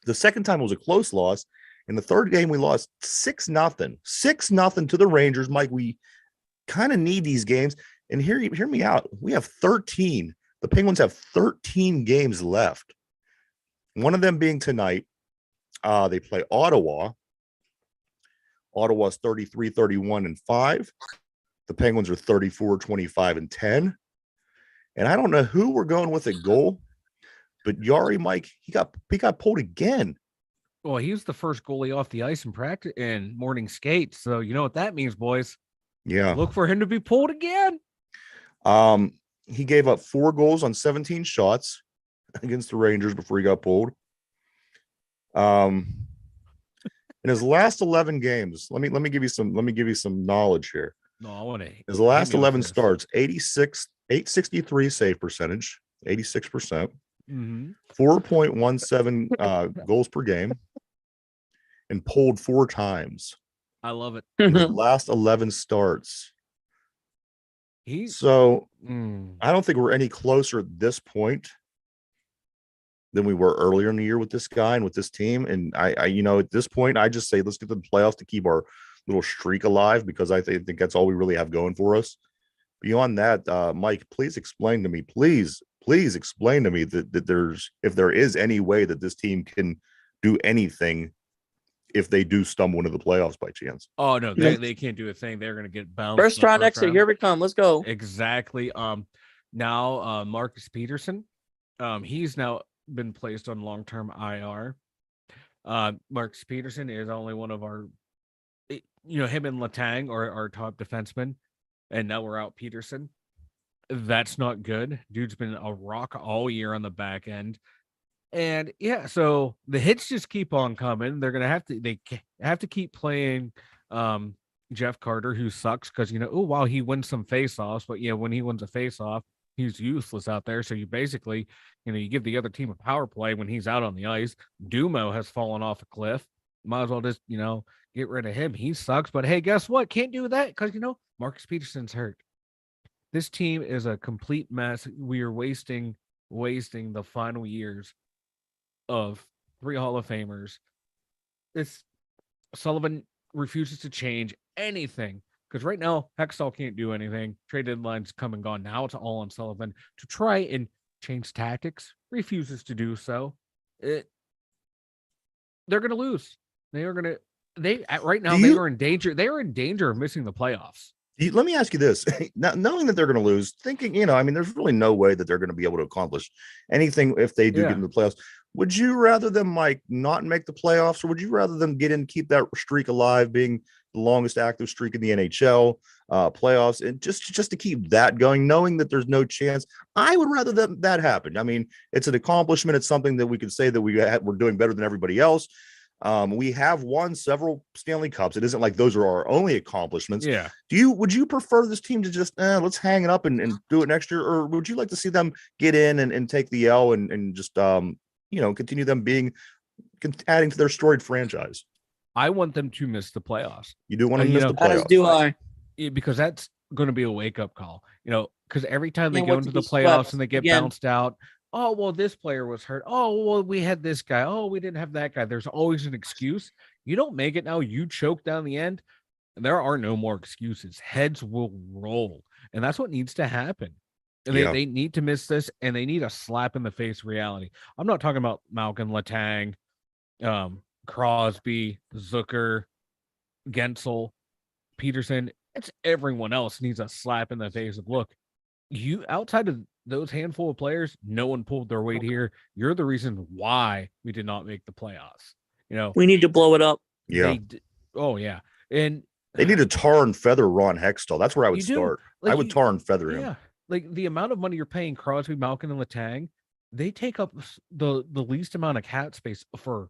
The second time was a close loss. In the 3rd game, we lost 6-0. 6-0 to the Rangers. Mike, we kind of need these games. And hear me out. We have 13. The Penguins have 13 games left. One of them being tonight. They play Ottawa. Ottawa's 33-31-5. The Penguins are 34-25-10. And I don't know who we're going with at goal, but Yari, Mike, he got pulled again. Well, he was the first goalie off the ice in practice and morning skates. So you know what that means, boys. Yeah. Look for him to be pulled again. He gave up 4 goals on 17 shots against the Rangers before he got pulled. In his last 11 games, let me give you some knowledge here. No, I want to. His last 11 starts, 863 save percentage, 86%, 4.17 goals per game, and pulled 4 times. I love it. His last 11 starts. I don't think we're any closer at this point than we were earlier in the year with this guy and with this team. And I at this point, I just say let's get to the playoffs to keep our little streak alive, because I think that's all we really have going for us. Beyond that, Mike, please explain to me, please explain to me that if there is any way that this team can do anything if they do stumble into the playoffs by chance. Oh no, they can't do a thing. They're going to get bounced. First round exit. Here we come. Let's go. Exactly. Now Marcus Peterson, he's now been placed on long-term IR. Marcus Peterson is only one of our, him and Letang are our top defensemen, and now we're out Peterson. That's not good. Dude's been a rock all year on the back end. And yeah, so the hits just keep on coming. They're going to have to keep playing Jeff Carter, who sucks because, while he wins some face-offs, but yeah, when he wins a face-off, he's useless out there. So you basically, you give the other team a power play when he's out on the ice. Dumo has fallen off a cliff. Might as well just, get rid of him. He sucks. But hey, guess what? Can't do that because, Marcus Peterson's hurt. This team is a complete mess. We are wasting the final years of 3 Hall of Famers. This Sullivan refuses to change anything because right now Hextall can't do anything. Trade deadline's come and gone. Now it's all on Sullivan to try and change tactics. Refuses to do so. They're going to lose. They are going to. They right now they are in danger. They are in danger of missing the playoffs. Let me ask you this: now, knowing that they're going to lose, thinking there's really no way that they're going to be able to accomplish anything if they do get into the playoffs. Would you rather them not make the playoffs, or would you rather them get in, keep that streak alive, being the longest active streak in the NHL playoffs, and just to keep that going, knowing that there's no chance? I would rather that happen. I mean, it's an accomplishment. It's something that we could say that we're doing better than everybody else. We have won several Stanley Cups. It isn't like those are our only accomplishments. Yeah. Would you prefer this team to just let's hang it up and do it next year, or would you like to see them get in and take the L and just continue them adding to their storied franchise? I want them to miss the playoffs. You do want to miss the playoffs? As do I. Because that's going to be a wake-up call. Because every time they go into the playoffs and they get bounced out, oh, well, this player was hurt. Oh, well, we had this guy. Oh, we didn't have that guy. There's always an excuse. You don't make it now. You choke down the end. There are no more excuses. Heads will roll. And that's what needs to happen. And they need to miss this, and they need a slap in the face reality. I'm not talking about Malkin, Letang, Crosby, Zucker, Gensel, Peterson. It's everyone else needs a slap in the face of, look, you outside of those handful of players, no one pulled their weight here. You're the reason why we did not make the playoffs. We need to blow it up. Yeah. And they need to tar and feather Ron Hextall. That's where I would start. I would tar and feather him. Yeah. Like the amount of money you're paying Crosby, Malkin, and Letang, they take up the least amount of cap space for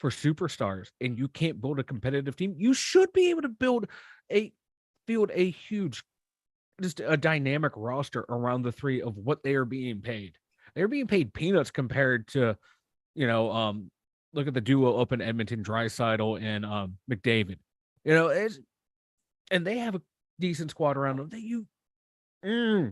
superstars, and you can't build a competitive team. You should be able to build a huge, just a dynamic roster around the three of what they are being paid. They're being paid peanuts compared to, look at the duo up in Edmonton, Draisaitl and McDavid. And they have a decent squad around them.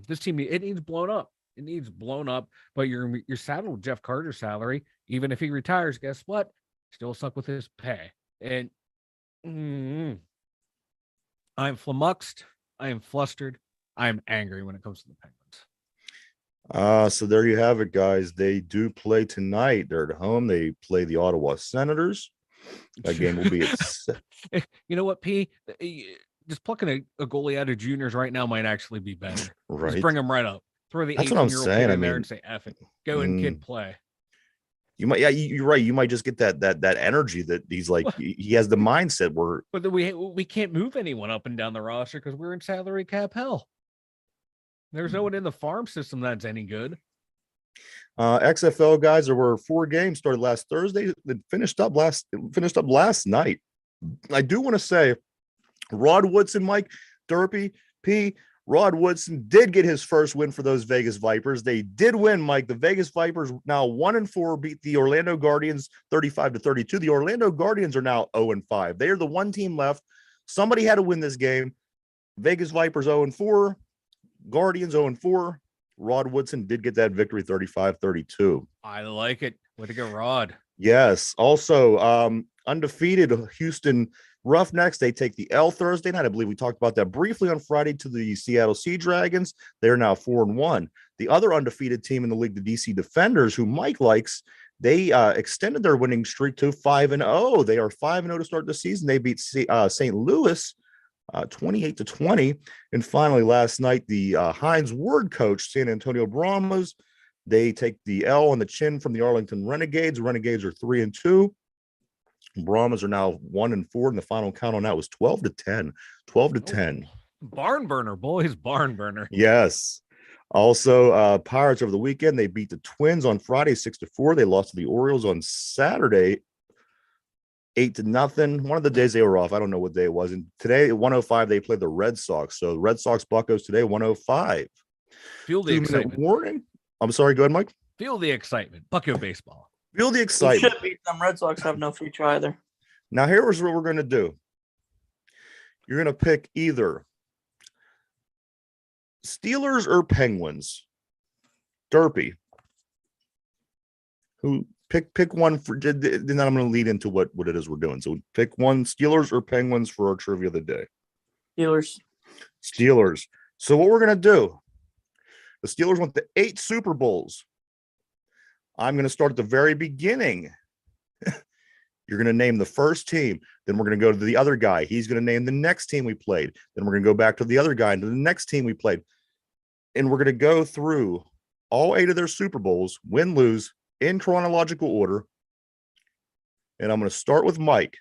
This team, it needs blown up. It needs blown up. But you're saddled with Jeff Carter's salary. Even if he retires, guess what? Still stuck with his pay. And I'm flummoxed. I am flustered. I am angry when it comes to the Penguins. So there you have it, guys. They do play tonight. They're at home. They play the Ottawa Senators. That game will be at You know what, P? Just plucking a goalie out of juniors right now might actually be better. Right. Just bring him right up. Throw the 18-year-old kid in there and say, F it. Go and kid play. You might, you're right. You might just get that energy that he's like, he has the mindset where. But we can't move anyone up and down the roster because we're in salary cap hell. There's no one in the farm system that's any good. XFL guys, there were 4 games started last Thursday that finished up last night. I do want to say, Rod Woodson, Mike, Derpy, P. Rod Woodson did get his first win for those Vegas Vipers. They did win, Mike. The Vegas Vipers now 1-4 beat the Orlando Guardians 35-32. The Orlando Guardians are now 0-5. They are the one team left. Somebody had to win this game. Vegas Vipers 0-4. Guardians 0-4. Rod Woodson did get that victory 35-32. I like it. Way to go, Rod. Yes. Also, undefeated Houston Roughnecks, they take the L Thursday night. I believe we talked about that briefly on Friday to the Seattle Sea Dragons. They're now 4-1. The other undefeated team in the league, the DC Defenders, who Mike likes, they extended their winning streak to 5-0. They are 5-0 to start the season. They beat St. Louis 28-20. And finally, last night, the Heinz Ward coach, San Antonio Brahmas, they take the L on the chin from the Arlington Renegades. Renegades are 3-2. Brahmas are now 1-4, and the final count on that was 12-10. 12-10. Barn burner, boys, barn burner. Yes. Also, Pirates over the weekend, they beat the Twins on Friday 6-4. They lost to the Orioles on Saturday 8-0. One of the days they were off. I don't know what day it was. And today at 105, they played the Red Sox. So Red Sox Buccos today 105. Feel the excitement. Warning. I'm sorry. Go ahead, Mike. Feel the excitement. Bucko baseball. Feel the excitement. Should beat them. Red Sox have no future either. Now, here's what we're going to do. You're going to pick either Steelers or Penguins. Derpy. Pick one for. Then I'm going to lead into what it is we're doing. So pick one: Steelers or Penguins for our trivia of the day. Steelers. Steelers. So what we're going to do? The Steelers went to 8 Super Bowls. I'm going to start at the very beginning. You're going to name the first team. Then we're going to go to the other guy. He's going to name the next team we played. Then we're going to go back to the other guy and to the next team we played. And we're going to go through all 8 of their Super Bowls, win, lose, in chronological order. And I'm going to start with Mike.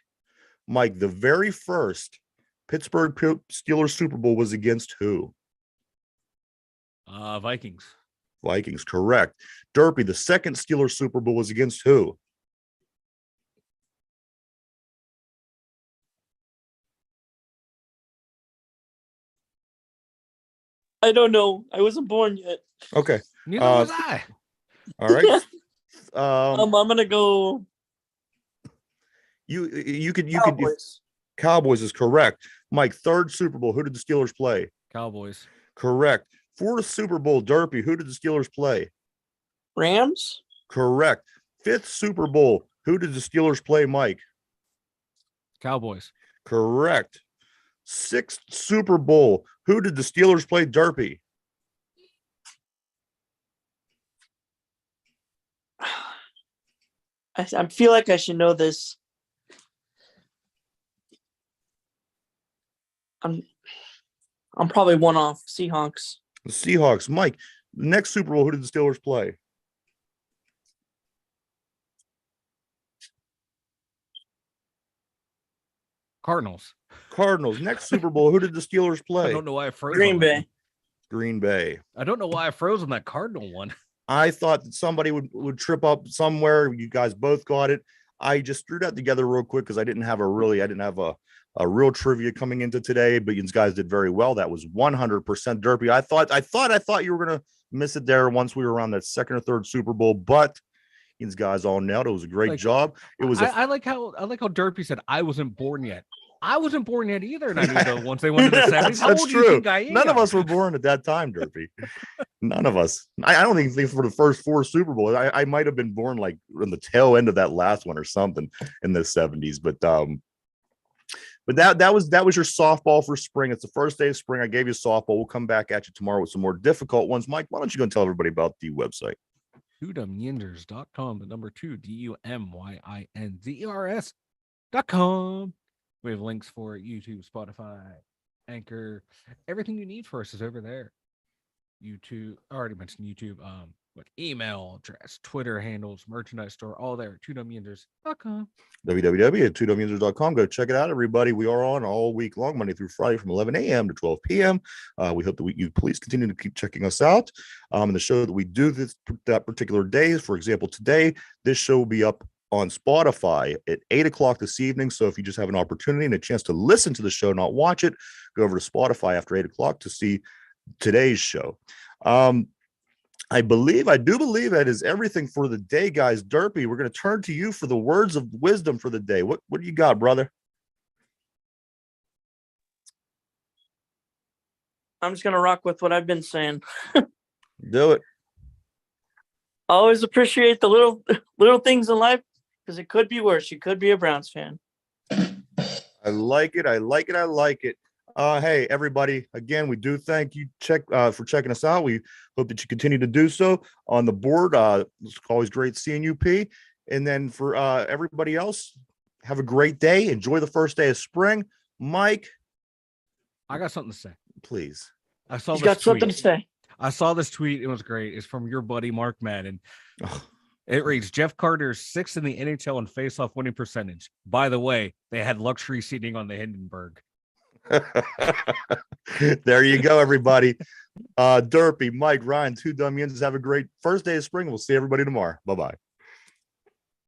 Mike, the very first Pittsburgh Steelers Super Bowl was against who? Vikings. Vikings, correct. Derpy, the second Steelers Super Bowl was against who? I don't know. I wasn't born yet. Okay. Neither was I. All right. I'm gonna go. You could Cowboys. Cowboys is correct. Mike, third Super Bowl. Who did the Steelers play? Cowboys. Correct. Fourth Super Bowl. Derpy. Who did the Steelers play? Rams. Correct. Fifth Super Bowl. Who did the Steelers play? Mike. Cowboys. Correct. Sixth Super Bowl. Who did the Steelers play? Derpy. I feel like I should know this. I'm probably one off. Seahawks. The Seahawks. Mike, the next Super Bowl, who did the Steelers play? Cardinals. Cardinals. Next Super Bowl, who did the Steelers play? I don't know why I froze. Green on Bay. that. Green Bay. I don't know why I froze on that Cardinal one. I thought that somebody would trip up somewhere. You guys both got it. I just threw that together real quick because I didn't have a real trivia coming into today, but you guys did very well. That was 100% derpy. I thought you were gonna miss it there once we were around that second or third Super Bowl, but you guys all nailed it. It was a great job. It was. I like how Derpy said I wasn't born yet. I wasn't born yet either, and I knew that once they went to the 70s. How old do you think I am? None of us were born at that time, Derpy. None of us. I don't even think for the first 4 Super Bowls. I might have been born like on the tail end of that last one or something in the 70s. But that was your softball for spring. It's the first day of spring. I gave you softball. We'll come back at you tomorrow with some more difficult ones. Mike, why don't you go and tell everybody about the website? twodumyinzers.com, the number 2, DUMYINZERS.com. We have links for YouTube, Spotify, Anchor. Everything you need for us is over there. YouTube, I already mentioned YouTube. Email address, Twitter handles, merchandise store, all there. twodumyinzers.com. www.twodumyinzers.com. Go check it out, everybody. We are on all week long, Monday through Friday from 11 a.m. to 12 p.m. We hope that you please continue to keep checking us out. And the show that we do that particular day, for example, today, this show will be up on Spotify at 8 o'clock this evening. So if you just have an opportunity and a chance to listen to the show, not watch it, go over to Spotify after 8 o'clock to see today's show. I do believe that is everything for the day, guys. Derpy, we're going to turn to you for the words of wisdom for the day. What do you got, brother? I'm just gonna rock with what I've been saying. Do it. Always appreciate the little things in life because it could be worse. You could be a Browns fan. I like it. Hey, everybody, again, we do thank you for checking us out. We hope that you continue to do so on the board. It's always great seeing you, P. And then for everybody else, have a great day. Enjoy the first day of spring. Mike. I got something to say. Please. He's got something to say. I saw this tweet. It was great. It's from your buddy, Mark Madden. It reads, Jeff Carter's 6th in the NHL in face-off winning percentage. By the way, they had luxury seating on the Hindenburg. There you go, everybody. Derpy, Mike, Ryan, 2 Dumb Yins. Have a great first day of spring. We'll see everybody tomorrow. Bye-bye.